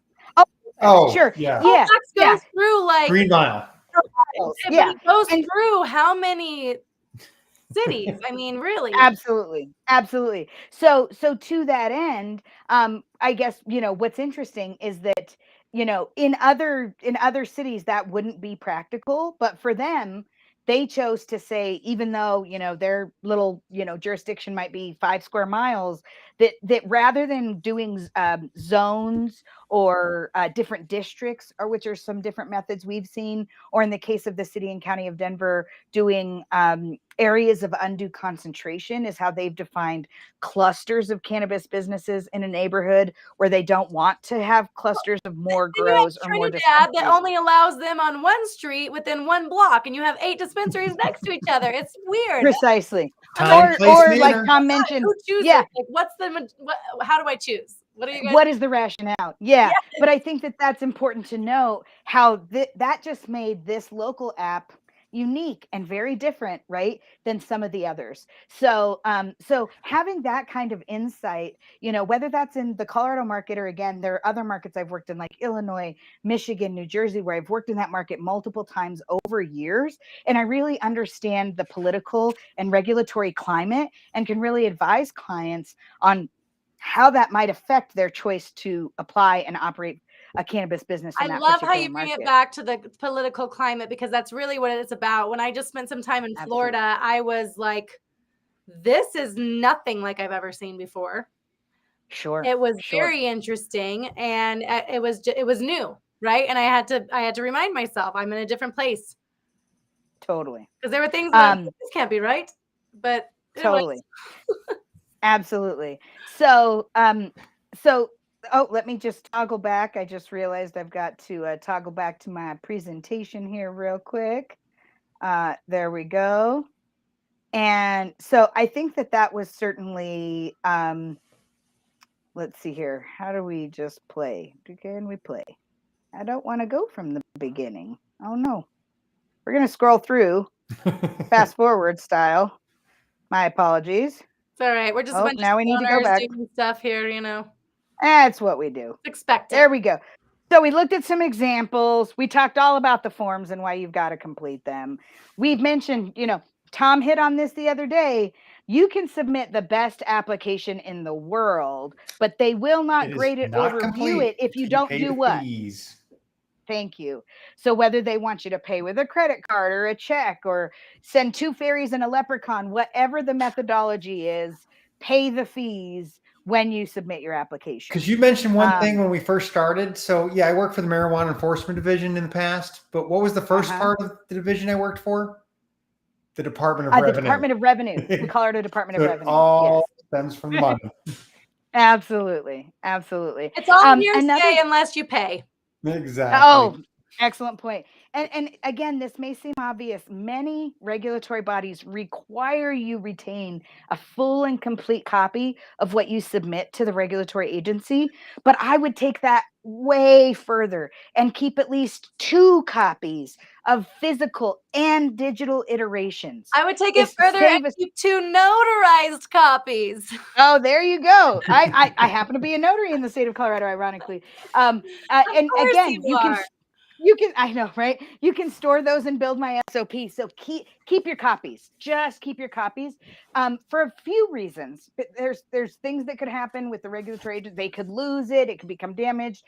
Speaker 3: Oh, sure.
Speaker 2: Yeah.
Speaker 1: Colfax goes through like
Speaker 2: 3 Mile.
Speaker 1: Yeah, it goes through how many cities? I mean, really.
Speaker 3: Absolutely. So to that end, I guess, what's interesting is that, in other cities that wouldn't be practical, but for them, they chose to say, even though, their little, jurisdiction might be 5 square miles, that rather than doing zones or different districts, or which are some different methods we've seen, or in the case of the city and county of Denver, doing areas of undue concentration is how they've defined clusters of cannabis businesses in a neighborhood, where they don't want to have clusters of more grows or more
Speaker 1: Trinidad that only allows them on one street within one block, and you have 8 dispensaries next to each other. It's weird.
Speaker 3: Precisely.
Speaker 2: Time, place,
Speaker 3: or
Speaker 2: manner.
Speaker 3: like Tom mentioned,
Speaker 1: who chooses?
Speaker 3: yeah.
Speaker 1: Like, what's the how do I choose?
Speaker 3: What is the rationale? Yeah. But I think that that's important to know, how that just made this local app unique and very different, right, than some of the others. So so having that kind of insight, whether that's in the Colorado market, or again, there are other markets I've worked in, like Illinois, Michigan, New Jersey, where I've worked in that market multiple times over years, and I really understand the political and regulatory climate, and can really advise clients on how that might affect their choice to apply and operate a cannabis business in that
Speaker 1: love how you
Speaker 3: market.
Speaker 1: bring it back to the political climate, because that's really what it's about. When I just spent some time in Florida, I was like, this is nothing like I've ever seen before.
Speaker 3: Sure.
Speaker 1: It was very interesting, and it was new, right? And I had to remind myself, I'm in a different place.
Speaker 3: Totally.
Speaker 1: Because there were things that this can't be right, but
Speaker 3: totally. Absolutely. So let me just toggle back. I just realized I've got to toggle back to my presentation here real quick. There we go. And so I think that was certainly, let's see here. How do we just play? Can we play? I don't want to go from the beginning. Oh no. We're going to scroll through fast forward style. My apologies.
Speaker 1: It's all right. We're just a
Speaker 3: Oh,
Speaker 1: bunch
Speaker 3: now
Speaker 1: of
Speaker 3: we need to go
Speaker 1: stoners
Speaker 3: back.
Speaker 1: doing stuff here, you know.
Speaker 3: That's what we do.
Speaker 1: Expect it.
Speaker 3: There we go. So we looked at some examples. We talked all about the forms and why you've got to complete them. We've mentioned, Tom hit on this the other day. You can submit the best application in the world, but they will not
Speaker 2: It is
Speaker 3: grade it or
Speaker 2: not
Speaker 3: review
Speaker 2: complete
Speaker 3: it if you
Speaker 2: until
Speaker 3: don't
Speaker 2: pay
Speaker 3: do
Speaker 2: the
Speaker 3: what?
Speaker 2: fees.
Speaker 3: Thank you. So whether they want you to pay with a credit card or a check or send 2 fairies and a leprechaun, whatever the methodology is, pay the fees when you submit your application.
Speaker 2: Because you mentioned one thing when we first started. So yeah, I worked for the Marijuana Enforcement Division in the past, but what was the first part of the division I worked for? The Department of
Speaker 3: The
Speaker 2: Revenue.
Speaker 3: Department of Revenue, the Colorado Department of
Speaker 2: So it
Speaker 3: Revenue.
Speaker 2: all stems from the money.
Speaker 3: Absolutely. Absolutely.
Speaker 1: It's all hearsay unless you pay.
Speaker 2: Exactly.
Speaker 3: Oh, excellent point. And again, this may seem obvious. Many regulatory bodies require you retain a full and complete copy of what you submit to the regulatory agency. But I would take that way further and keep at least 2 copies of physical and digital iterations.
Speaker 1: I would take it further and keep 2 notarized copies.
Speaker 3: Oh, there you go. I happen to be a notary in the state of Colorado, ironically. And again, you can, I know, right? You can store those and build my SOP. So keep your copies. Just keep your copies. For a few reasons. There's things that could happen with the regulatory agent. They could lose it. It could become damaged.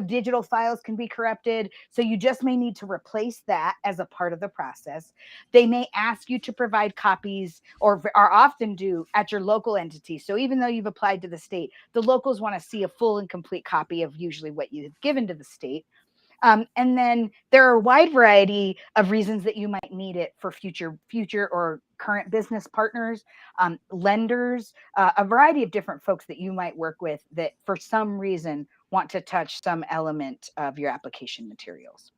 Speaker 3: Digital files can be corrupted. So you just may need to replace that as a part of the process. They may ask you to provide copies or often do at your local entity. So even though you've applied to the state, the locals want to see a full and complete copy of usually what you've given to the state. And then there are a wide variety of reasons that you might need it for future or current business partners, lenders, a variety of different folks that you might work with that for some reason want to touch some element of your application materials.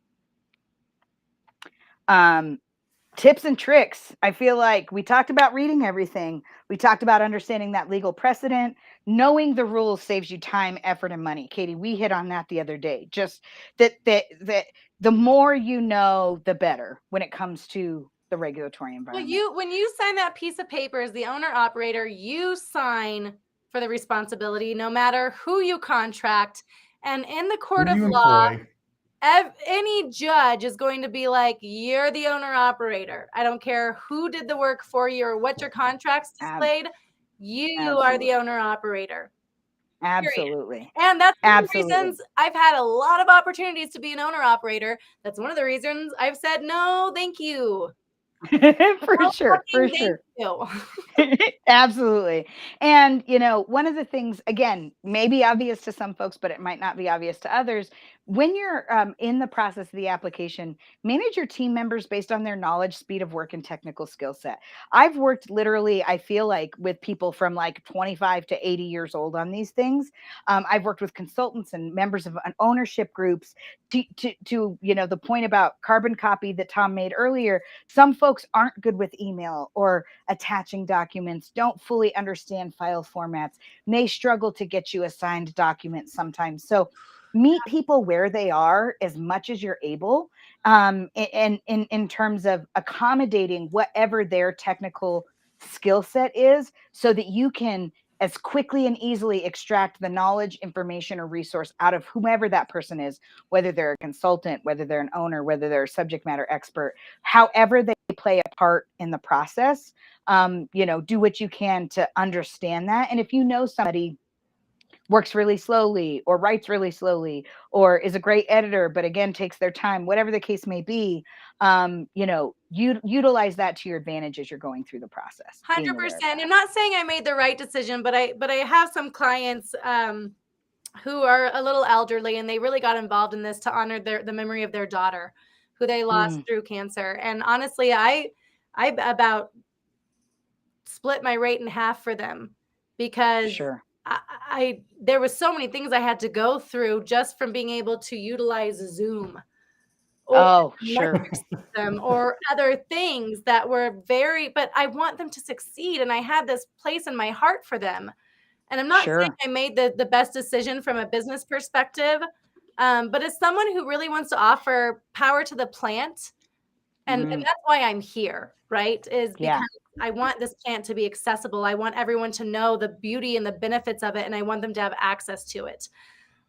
Speaker 3: Tips and tricks. I feel like we talked about reading everything. We talked about understanding that legal precedent. Knowing the rules saves you time, effort, and money. Kady, we hit on that the other day. Just that the more you know, the better when it comes to the regulatory environment.
Speaker 1: Well, when you sign that piece of paper as the owner operator, you sign for the responsibility no matter who you contract. And in the court of law, any judge is going to be like, you're the owner operator. I don't care who did the work for you or what your contracts displayed. You are the owner operator.
Speaker 3: Absolutely.
Speaker 1: Period. And that's one of the reasons I've had a lot of opportunities to be an owner operator. That's one of the reasons I've said, no, thank you.
Speaker 3: For sure. Absolutely. And, one of the things, again, may be obvious to some folks, but it might not be obvious to others. When you're in the process of the application, manage your team members based on their knowledge, speed of work, and technical skill set. I've worked literally, I feel like, with people from like 25 to 80 years old on these things. I've worked with consultants and members of ownership groups to the point about carbon copy that Tom made earlier. Some folks aren't good with email or attaching documents, don't fully understand file formats, may struggle to get you a signed document sometimes. So meet people where they are as much as you're able, and in terms of accommodating whatever their technical skill set is so that you can as quickly and easily extract the knowledge, information, or resource out of whomever that person is, whether they're a consultant, whether they're an owner, whether they're a subject matter expert, however they play a part in the process. Do what you can to understand that. And if you know somebody works really slowly or writes really slowly or is a great editor, but again, takes their time, whatever the case may be, you utilize that to your advantage as you're going through the process.
Speaker 1: 100%. I'm not saying I made the right decision, but I have some clients who are a little elderly and they really got involved in this to honor the memory of their daughter who they lost through cancer. And honestly, I about split my rate in half for them because there was so many things I had to go through just from being able to utilize Zoom. or
Speaker 3: Oh,
Speaker 1: the
Speaker 3: sure.
Speaker 1: metric system or other things that were but I want them to succeed. And I had this place in my heart for them. And I'm not saying
Speaker 3: Sure.
Speaker 1: I made the best decision from a business perspective, but as someone who really wants to offer power to the plant, and
Speaker 3: Mm,
Speaker 1: that's why I'm here, right? Is
Speaker 3: yeah,
Speaker 1: because I want this plant to be accessible. I want everyone to know the beauty and the benefits of it, and I want them to have access to it.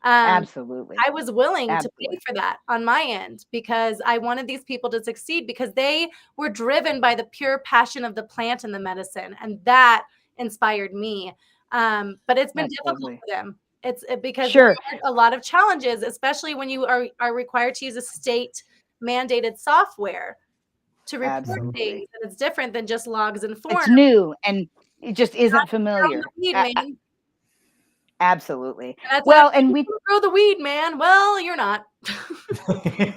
Speaker 1: Um,
Speaker 3: absolutely.
Speaker 1: I was willing to pay
Speaker 3: Absolutely.
Speaker 1: for that on my end because I wanted these people to succeed because they were driven by the pure passion of the plant and the medicine, and that inspired me. But it's been
Speaker 3: That's
Speaker 1: difficult
Speaker 3: lovely.
Speaker 1: for them. Because
Speaker 3: Sure.
Speaker 1: there are a lot of challenges, especially when you are required to use a state mandated software to report things,
Speaker 3: Absolutely.
Speaker 1: and it's different than just logs and
Speaker 3: It's
Speaker 1: forms.
Speaker 3: new and it just isn't
Speaker 1: Grow the
Speaker 3: familiar.
Speaker 1: weed, man.
Speaker 3: Absolutely.
Speaker 1: And that's what
Speaker 3: Well,
Speaker 1: everybody,
Speaker 3: and
Speaker 1: "You
Speaker 3: we
Speaker 1: can grow the weed, man." Well, you're not.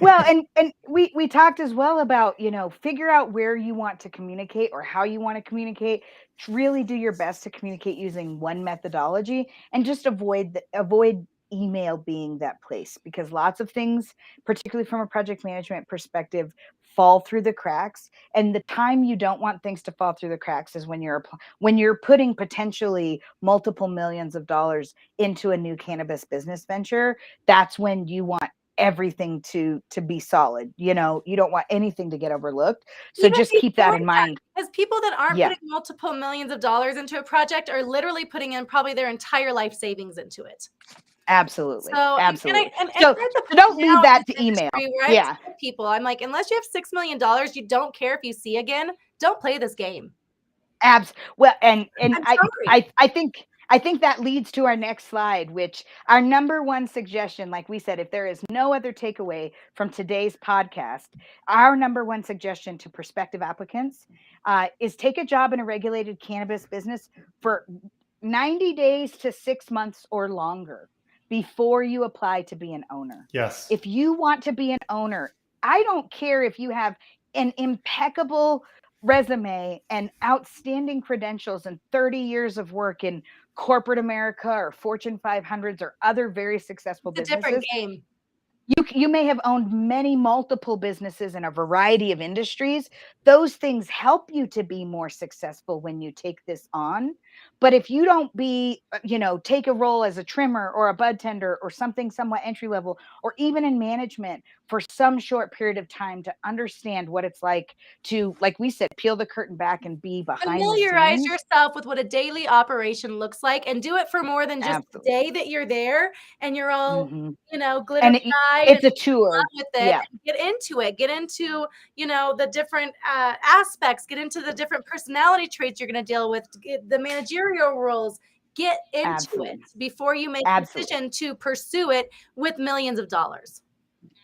Speaker 3: Well, and we talked as well about, figure out where you want to communicate or how you want to communicate. Really do your best to communicate using one methodology and just avoid email being that place because lots of things, particularly from a project management perspective, fall through the cracks. And the time you don't want things to fall through the cracks is when you're putting potentially multiple millions of dollars into a new cannabis business venture. That's when you want everything to be solid. You don't want anything to get overlooked. So
Speaker 1: Even
Speaker 3: just keep that
Speaker 1: before
Speaker 3: in
Speaker 1: that,
Speaker 3: mind.
Speaker 1: because people that aren't
Speaker 3: Yeah,
Speaker 1: putting multiple millions of dollars into a project are literally putting in probably their entire life savings into it.
Speaker 3: absolutely.
Speaker 1: So,
Speaker 3: Absolutely.
Speaker 1: and
Speaker 3: So
Speaker 1: we're at the
Speaker 3: so
Speaker 1: point
Speaker 3: don't leave
Speaker 1: now in
Speaker 3: that
Speaker 1: this
Speaker 3: to email.
Speaker 1: industry where I
Speaker 3: Yeah,
Speaker 1: tell people, I'm like, unless you have $6 million, you don't care if you see again, don't play this game.
Speaker 3: well, and
Speaker 1: I'm
Speaker 3: I
Speaker 1: sorry.
Speaker 3: I I think I think that leads to our next slide, which our number one suggestion, like we said, if there is no other takeaway from today's podcast, our number one suggestion to prospective applicants is take a job in a regulated cannabis business for 90 days to 6 months or longer before you apply to be an owner.
Speaker 2: Yes.
Speaker 3: If you want to be an owner, I don't care if you have an impeccable resume and outstanding credentials and 30 years of work in corporate America or Fortune 500s or other very successful
Speaker 1: It's a different
Speaker 3: businesses.
Speaker 1: game.
Speaker 3: You may have owned multiple businesses in a variety of industries. Those things help you to be more successful when you take this on. But if you don't take a role as a trimmer or a bud tender or something somewhat entry level, or even in management for some short period of time to understand what it's like to, like we said, peel the curtain back and be behind the
Speaker 1: Familiarize
Speaker 3: scenes.
Speaker 1: yourself with what a daily operation looks like and do it for more than just the
Speaker 3: Absolutely.
Speaker 1: day that you're there and you're all,
Speaker 3: Hmm.
Speaker 1: glitter
Speaker 3: And
Speaker 1: eyed and
Speaker 3: it's a
Speaker 1: in love
Speaker 3: tour.
Speaker 1: with it.
Speaker 3: Yeah,
Speaker 1: And get into it. Get into, the different aspects. Get into the different personality traits you're going to deal with, get the managerial roles. Get into it
Speaker 3: absolutely.
Speaker 1: before you make a
Speaker 3: Absolutely.
Speaker 1: decision to pursue it with millions of dollars.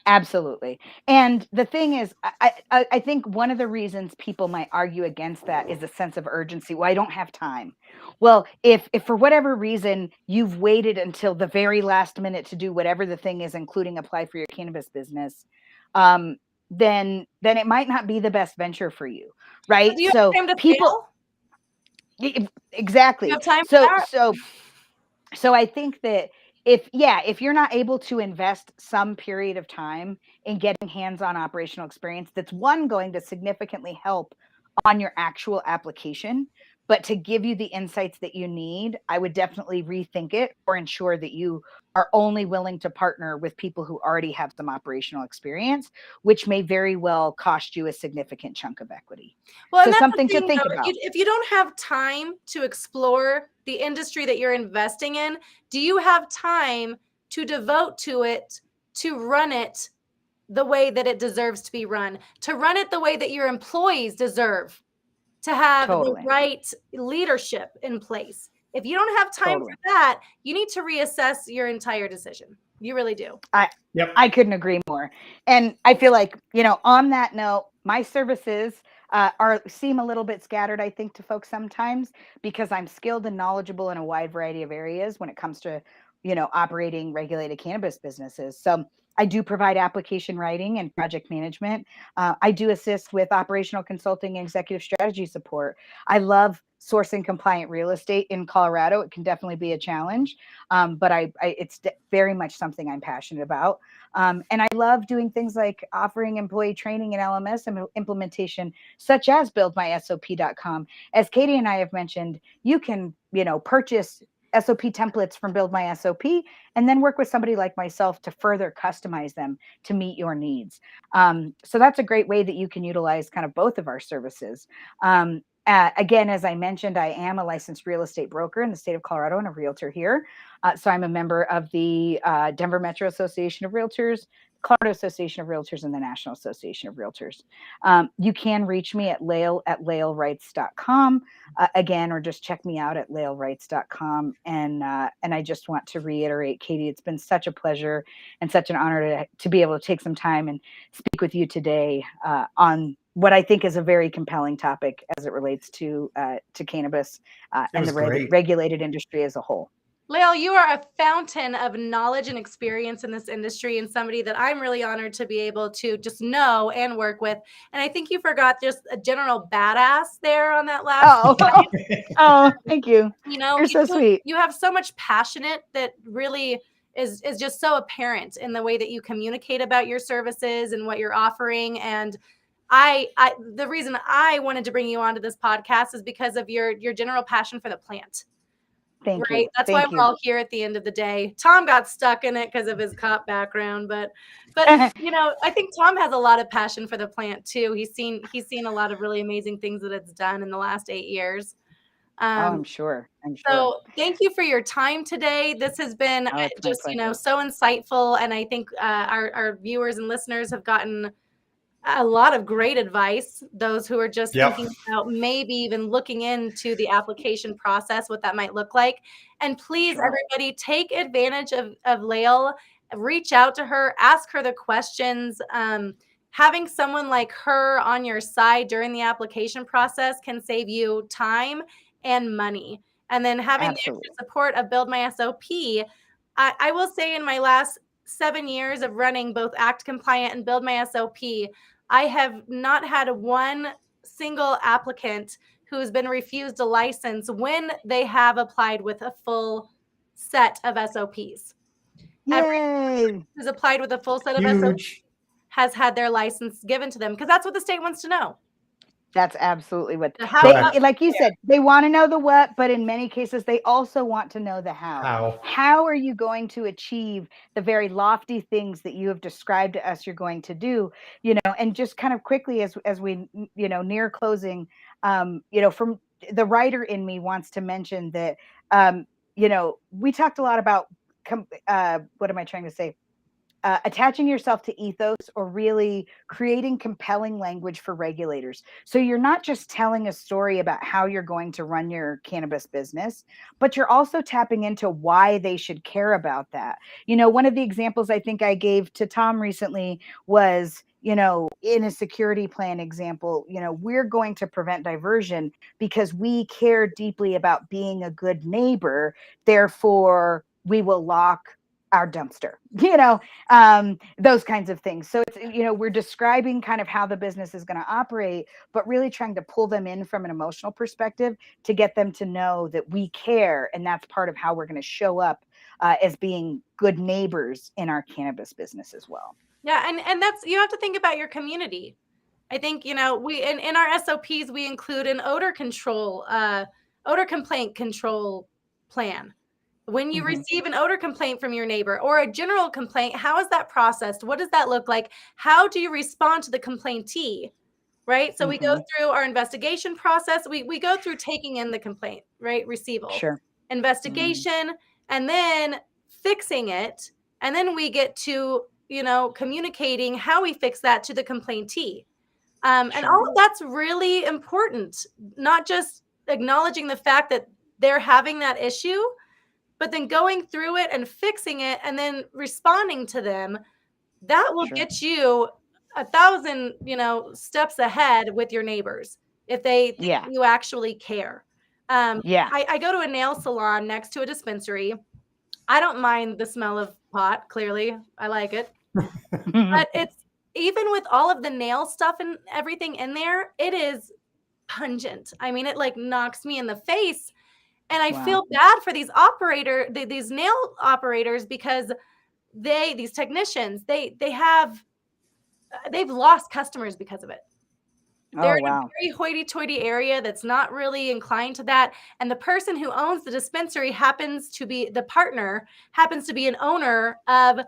Speaker 3: Absolutely. And the thing is, I think one of the reasons people might argue against that is a sense of urgency. Well, I don't have time. Well, if for whatever reason you've waited until the very last minute to do whatever the thing is, including apply for your cannabis business, then it might not be the best venture for you,
Speaker 1: So
Speaker 3: right?
Speaker 1: do you
Speaker 3: So
Speaker 1: have time to
Speaker 3: people
Speaker 1: fail? Do you
Speaker 3: exactly.
Speaker 1: have time for
Speaker 3: So
Speaker 1: that?
Speaker 3: so so I think that if you're not able to invest some period of time in getting hands-on operational experience, that's one going to significantly help on your actual application, but to give you the insights that you need, I would definitely rethink it or ensure that you are only willing to partner with people who already have some operational experience, which may very well cost you a significant chunk of equity.
Speaker 1: Well,
Speaker 3: So
Speaker 1: and that's the
Speaker 3: something to
Speaker 1: thing,
Speaker 3: think
Speaker 1: though.
Speaker 3: about.
Speaker 1: If you don't have time to explore the industry that you're investing in, do you have time to devote to it, to run it the way that it deserves to be run, to run it the way that your employees deserve, to have the
Speaker 3: Totally.
Speaker 1: right leadership in place? If you don't have time for
Speaker 3: Totally.
Speaker 1: that, you need to reassess your entire decision. You really do.
Speaker 3: I
Speaker 2: Yep.
Speaker 3: I couldn't agree more. And I feel like, on that note, my services seem a little bit scattered, I think, to folks sometimes because I'm skilled and knowledgeable in a wide variety of areas when it comes to, operating regulated cannabis businesses. So I do provide application writing and project management. I do assist with operational consulting and executive strategy support. I love sourcing compliant real estate in Colorado. It can definitely be a challenge, but it's very much something I'm passionate about. And I love doing things like offering employee training and LMS implementation, such as buildmysop.com. As Kady and I have mentioned, you can, purchase SOP templates from Build My SOP and then work with somebody like myself to further customize them to meet your needs. So that's a great way that you can utilize kind of both of our services. Again, as I mentioned, I am a licensed real estate broker in the state of Colorado and a realtor here. So I'm a member of the Denver Metro Association of Realtors, Colorado Association of Realtors, and the National Association of Realtors. You can reach me at layle@laylewrites.com again, or just check me out at laylewrites.com. And I just want to reiterate, Kady, it's been such a pleasure and such an honor to be able to take some time and speak with you today on what I think is a very compelling topic as it relates to cannabis and the regulated industry as a whole.
Speaker 1: Layle, you are a fountain of knowledge and experience in this industry, and somebody that I'm really honored to be able to just know and work with. And I think you forgot just a general badass there on that last slide.
Speaker 3: Oh, thank you. You're so sweet.
Speaker 1: You have so much passionate that really is just so apparent in the way that you communicate about your services and what you're offering. And the reason I wanted to bring you onto this podcast is because of your general passion for the plant.
Speaker 3: Thank you.
Speaker 1: That's why we're all here at the end of the day. Tom got stuck in it because of his cop background, but I think Tom has a lot of passion for the plant too. He's seen a lot of really amazing things that it's done in the last 8 years.
Speaker 3: I'm sure.
Speaker 1: So thank you for your time today. This has been just so insightful, and I think our viewers and listeners have gotten a lot of great advice. Those who are just thinking about maybe even looking into the application process, what that might look like. And please, everybody, take advantage of Layle. Reach out to her, ask her the questions. Having someone like her on your side during the application process can save you time and money. And then having the extra support of Build My SOP, I will say in my last 7 years of running both Act Compliant and Build My SOP, I have not had one single applicant who has been refused a license when they have applied with a full set of SOPs.
Speaker 3: Yay!
Speaker 1: Everyone who's applied with a full set of SOPs has had their license given to them, because that's what the state wants to know.
Speaker 3: That's absolutely what like you said, they want to know the what, but in many cases, they also want to know the how. How are you going to achieve the very lofty things that you have described to us you're going to do? And just kind of quickly as we, near closing, from the writer in me wants to mention that, we talked a lot about, what am I trying to say? Attaching yourself to ethos, or really creating compelling language for regulators. So you're not just telling a story about how you're going to run your cannabis business, but you're also tapping into why they should care about that. One of the examples I think I gave to Tom recently was, in a security plan example, we're going to prevent diversion because we care deeply about being a good neighbor. Therefore, we will lock our dumpster, those kinds of things. So it's, we're describing kind of how the business is going to operate, but really trying to pull them in from an emotional perspective to get them to know that we care. And that's part of how we're going to show up as being good neighbors in our cannabis business as well.
Speaker 1: Yeah. And that's, you have to think about your community. I think, we, in our SOPs, we include an odor complaint control plan. When you receive an odor complaint from your neighbor or a general complaint, how is that processed? What does that look like? How do you respond to the complaintee? Right? So we go through our investigation process. We go through taking in the complaint, right? Receival, investigation, and then fixing it. And then we get to, communicating how we fix that to the complaintee. And all of that's really important, not just acknowledging the fact that they're having that issue, but then going through it and fixing it and then responding to them. That will get you 1,000, steps ahead with your neighbors if they think you actually care. I go to a nail salon next to a dispensary, I don't mind the smell of pot. Clearly, I like it. But it's even with all of the nail stuff and everything in there, it is pungent. I mean, it like knocks me in the face. And I
Speaker 3: Wow.
Speaker 1: feel bad for these nail operators because these technicians, they've lost customers because of it. They're
Speaker 3: Oh,
Speaker 1: in a
Speaker 3: wow.
Speaker 1: very hoity-toity area that's not really inclined to that, and the person who owns the dispensary happens to be an owner of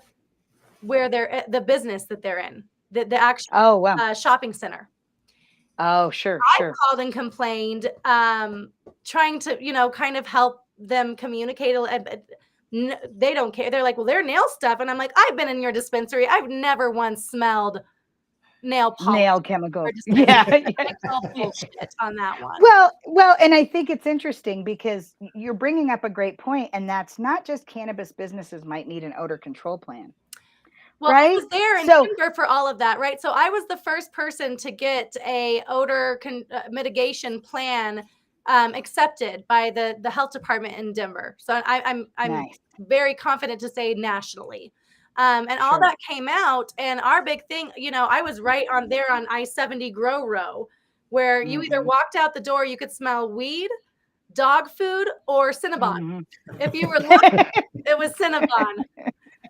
Speaker 1: where the business that they're in, the actual
Speaker 3: Oh, wow.
Speaker 1: shopping center.
Speaker 3: Oh, sure,
Speaker 1: I
Speaker 3: sure.
Speaker 1: called and complained, trying to, kind of help them communicate a little bit. They don't care. They're like, well, they're nail stuff. And I'm like, I've been in your dispensary. I've never once smelled nail polish
Speaker 3: Nail
Speaker 1: or
Speaker 3: chemicals.
Speaker 1: dispensary.
Speaker 3: Yeah.
Speaker 1: I call bullshit on that one.
Speaker 3: Well, and I think it's interesting because you're bringing up a great point, and that's not just cannabis businesses might need an odor control plan,
Speaker 1: Well, I
Speaker 3: right?
Speaker 1: was there in
Speaker 3: So,
Speaker 1: Denver for all of that, right? So I was the first person to get a odor mitigation plan accepted by the health department in Denver. So I'm
Speaker 3: nice.
Speaker 1: very confident to say nationally. And all
Speaker 3: Sure.
Speaker 1: that came out, and our big thing, I was right on there on I-70 Grow Row, where you either
Speaker 3: Mhm.
Speaker 1: walked out the door, you could smell weed, dog food, or Cinnabon.
Speaker 3: Mhm.
Speaker 1: If you were lucky, it was Cinnabon.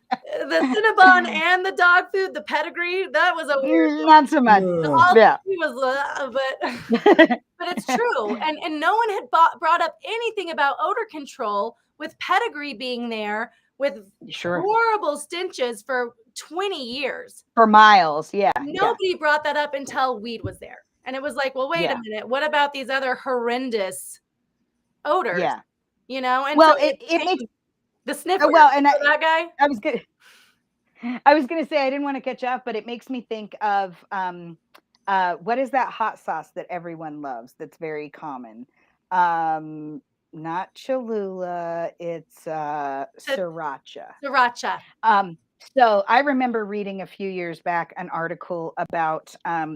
Speaker 1: The Cinnabon and the dog food, the pedigree, that was a weird one.
Speaker 3: Not so much.
Speaker 2: Ugh.
Speaker 1: All
Speaker 3: Yeah.
Speaker 1: three was, but it's true, and no one had brought up anything about odor control with pedigree being there with
Speaker 3: Sure.
Speaker 1: horrible stenches for 20 years.
Speaker 3: For miles. Yeah. Yeah.
Speaker 1: Nobody brought that up until weed was there, and it was like, well, wait a
Speaker 3: Yeah.
Speaker 1: minute, what about these other horrendous odors?
Speaker 3: Yeah.
Speaker 1: And so
Speaker 3: Well,
Speaker 1: it
Speaker 3: it makes
Speaker 1: changed. The sniffer,
Speaker 3: well, and
Speaker 1: that guy.
Speaker 3: I was good. I was gonna say I didn't want to catch up, but it makes me think of what is that hot sauce that everyone loves that's very common? Not Cholula, it's sriracha.
Speaker 1: Sriracha.
Speaker 3: Um, so I remember reading a few years back an article about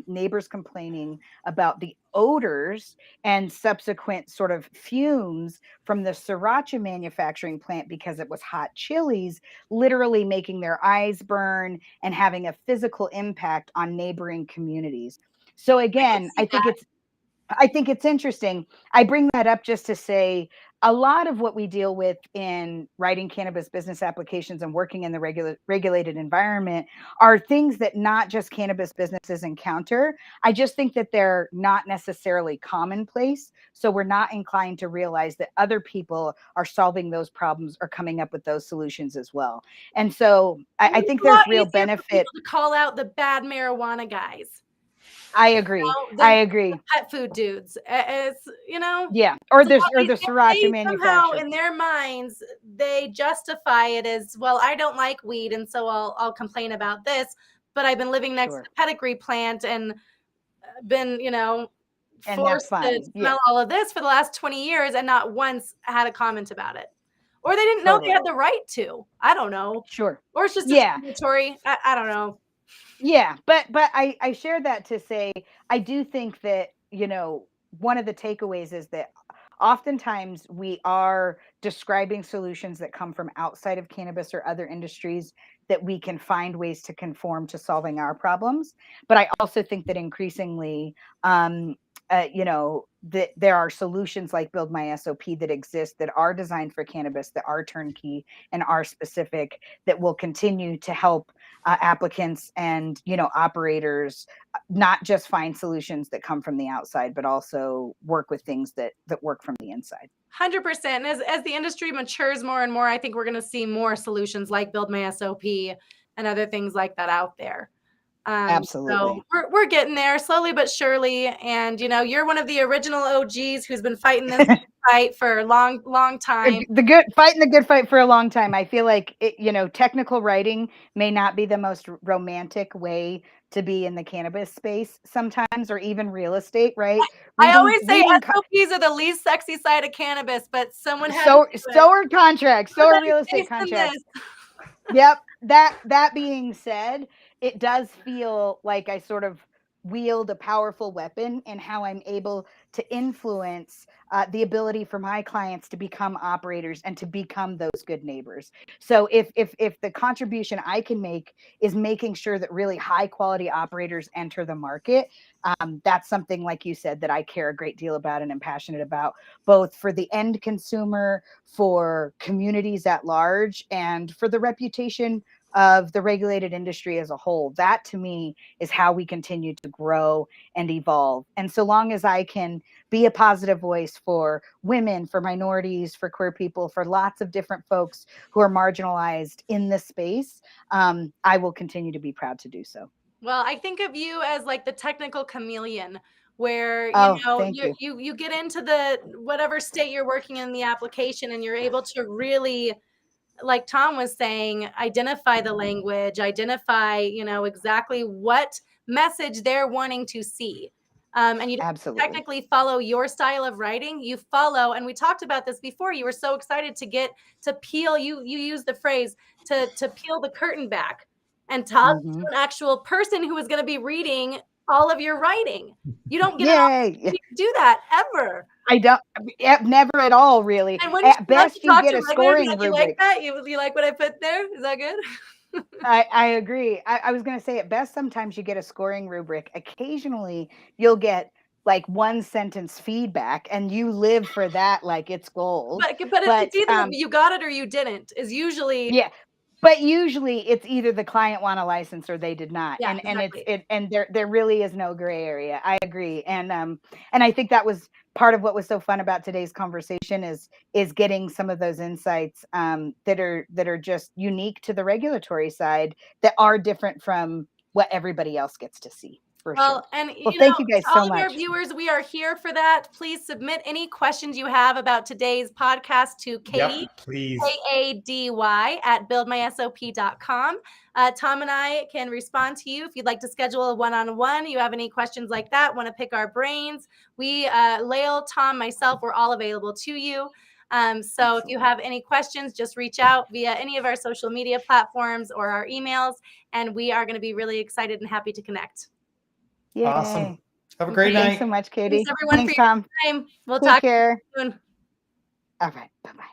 Speaker 3: neighbors complaining about the odors and subsequent sort of fumes from the sriracha manufacturing plant because it was hot chilies, literally making their eyes burn and having a physical impact on neighboring communities. So
Speaker 1: I can
Speaker 3: again,
Speaker 1: see that.
Speaker 3: I think it's interesting. I bring that up just to say a lot of what we deal with in writing cannabis business applications and working in the regulated environment are things that not just cannabis businesses encounter. I just think that they're not necessarily commonplace. So we're not inclined to realize that other people are solving those problems or coming up with those solutions as well. And so I
Speaker 1: It's
Speaker 3: think
Speaker 1: a lot
Speaker 3: there's real
Speaker 1: easier for
Speaker 3: benefit.
Speaker 1: people to call out the bad marijuana guys,
Speaker 3: I agree. I
Speaker 1: than the
Speaker 3: agree.
Speaker 1: pet food dudes. It's,
Speaker 3: Yeah. Or
Speaker 1: it's a
Speaker 3: the
Speaker 1: lot easier.
Speaker 3: sriracha
Speaker 1: They somehow,
Speaker 3: manufacturer.
Speaker 1: in their minds, they justify it as, well, I don't like weed, and so I'll complain about this. But I've been living next to
Speaker 3: Sure.
Speaker 1: the pedigree plant and been,
Speaker 3: And that's
Speaker 1: forced to
Speaker 3: fine. Yeah,
Speaker 1: smell all of this for the last 20 years and not once had a comment about it. Or they didn't know they
Speaker 3: totally.
Speaker 1: had the right to. I don't know.
Speaker 3: Sure.
Speaker 1: Or it's just
Speaker 3: Yeah.
Speaker 1: discriminatory. I don't know.
Speaker 3: Yeah. But I share that to say I do think that, one of the takeaways is that oftentimes we are describing solutions that come from outside of cannabis or other industries that we can find ways to conform to solving our problems. But I also think that increasingly, that there are solutions like Build My SOP that exist that are designed for cannabis, that are turnkey and are specific, that will continue to help applicants and operators not just find solutions that come from the outside, but also work with things that work from the inside.
Speaker 1: 100%. As the industry matures more and more, I think we're going to see more solutions like Build My SOP and other things like that out there. So
Speaker 3: Absolutely.
Speaker 1: we're getting there slowly but surely. And you're one of the original OGs who's been fighting this fight for a long time.
Speaker 3: Fighting the good fight for a long time. I feel like technical writing may not be the most romantic way to be in the cannabis space sometimes, or even real estate, right?
Speaker 1: I always say
Speaker 3: Reading
Speaker 1: SOPs are the least sexy side of cannabis, but someone had to
Speaker 3: so
Speaker 1: do it.
Speaker 3: so are contracts, so are
Speaker 1: Somebody's
Speaker 3: real estate
Speaker 1: facing
Speaker 3: contracts.
Speaker 1: this.
Speaker 3: Yep. That being said, it does feel like I sort of wield a powerful weapon and how I'm able to influence the ability for my clients to become operators and to become those good neighbors. So if the contribution I can make is making sure that really high quality operators enter the market, that's something, like you said, that I care a great deal about and am passionate about, both for the end consumer, for communities at large, and for the reputation of the regulated industry as a whole. That to me is how we continue to grow and evolve. And so long as I can be a positive voice for women, for minorities, for queer people, for lots of different folks who are marginalized in this space, I will continue to be proud to do so.
Speaker 1: Well, I think of you as like the technical chameleon, where
Speaker 3: Oh, thank you.
Speaker 1: you get into the whatever state you're working in the application, and you're able to really, like Tom was saying, identify the language, identify, exactly what message they're wanting to see. And you don't
Speaker 3: Absolutely.
Speaker 1: technically follow your style of writing. You follow, and we talked about this before. You were so excited to get to peel. You use the phrase to peel the curtain back and talk to
Speaker 3: Hmm.
Speaker 1: an actual person who is going to be reading all of your writing. You don't get an
Speaker 3: Yay.
Speaker 1: opportunity to do that ever.
Speaker 3: I don't, never at all, really.
Speaker 1: And when
Speaker 3: At
Speaker 1: you have to
Speaker 3: best, you
Speaker 1: talk
Speaker 3: get
Speaker 1: to
Speaker 3: a
Speaker 1: regulars,
Speaker 3: scoring
Speaker 1: you like
Speaker 3: rubric.
Speaker 1: that? You like what I put there? Is that good?
Speaker 3: I agree. I was going to say, at best, sometimes you get a scoring rubric. Occasionally, you'll get like one sentence feedback, and you live for that like it's gold.
Speaker 1: But it's
Speaker 3: But
Speaker 1: either you got it or you didn't, is usually.
Speaker 3: yeah, but usually it's either the client want a license or they did not,
Speaker 1: Yeah,
Speaker 3: and
Speaker 1: exactly.
Speaker 3: there really is no gray area. I agree, and I think that was part of what was so fun about today's conversation is getting some of those insights, that are just unique to the regulatory side, that are different from what everybody else gets to see, for sure.
Speaker 1: Well, and
Speaker 3: Well, thank you
Speaker 1: to
Speaker 3: guys
Speaker 1: all
Speaker 3: so
Speaker 1: of our
Speaker 3: much.
Speaker 1: viewers, we are here for that. Please submit any questions you have about today's podcast to Kady,
Speaker 2: Yep, please.
Speaker 1: Kady at buildmysop.com. Tom and I can respond to you if you'd like to schedule a one-on-one. You have any questions like that, want to pick our brains. We, Layle, Tom, myself, we're all available to you. So if you
Speaker 3: Excellent.
Speaker 1: have any questions, just reach out via any of our social media platforms or our emails, and we are going to be really excited and happy to connect.
Speaker 2: Awesome.
Speaker 3: Yay.
Speaker 2: Have a great
Speaker 1: Okay.
Speaker 3: Thanks so
Speaker 2: night.
Speaker 3: much,
Speaker 1: Thanks,
Speaker 3: Kady.
Speaker 1: everyone, for
Speaker 3: Thanks, Tom.
Speaker 1: your time. We'll
Speaker 3: Take
Speaker 1: talk to you
Speaker 3: care.
Speaker 1: soon.
Speaker 3: All right. Bye-bye.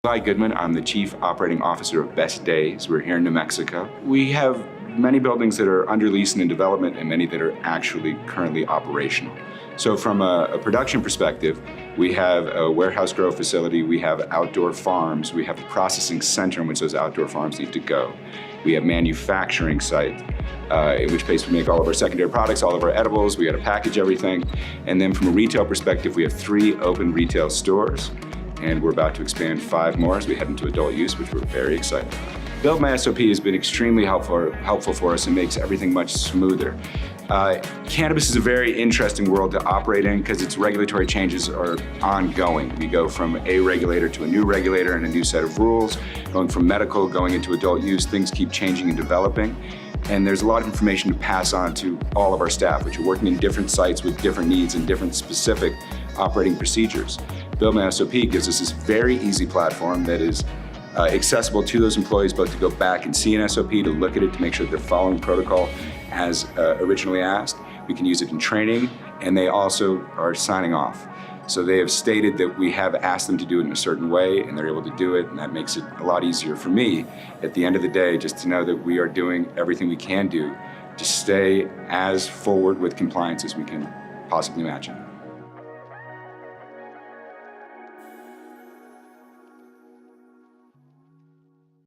Speaker 4: Hi, Goodman. I'm the Chief Operating Officer of Best Days. We're here in New Mexico. We have many buildings that are under lease and in development, and many that are actually currently operational. So from a production perspective, we have a warehouse grow facility, we have outdoor farms, we have a processing center in which those outdoor farms need to go. We have manufacturing site, in which place we make all of our secondary products, all of our edibles, we got to package everything. And then from a retail perspective, we have 3 open retail stores, and we're about to expand 5 more as we head into adult use, which we're very excited about. Build My SOP has been extremely helpful for us and makes everything much smoother. Cannabis is a very interesting world to operate in because its regulatory changes are ongoing. We go from a regulator to a new regulator and a new set of rules. Going from medical, going into adult use, things keep changing and developing. And there's a lot of information to pass on to all of our staff, which are working in different sites with different needs and different specific operating procedures. Build My SOP gives us this very easy platform that is accessible to those employees, both to go back and see an SOP, to look at it, to make sure they're following protocol as originally asked. We can use it in training, and they also are signing off. So they have stated that we have asked them to do it in a certain way, and they're able to do it, and that makes it a lot easier for me at the end of the day, just to know that we are doing everything we can do to stay as forward with compliance as we can possibly imagine.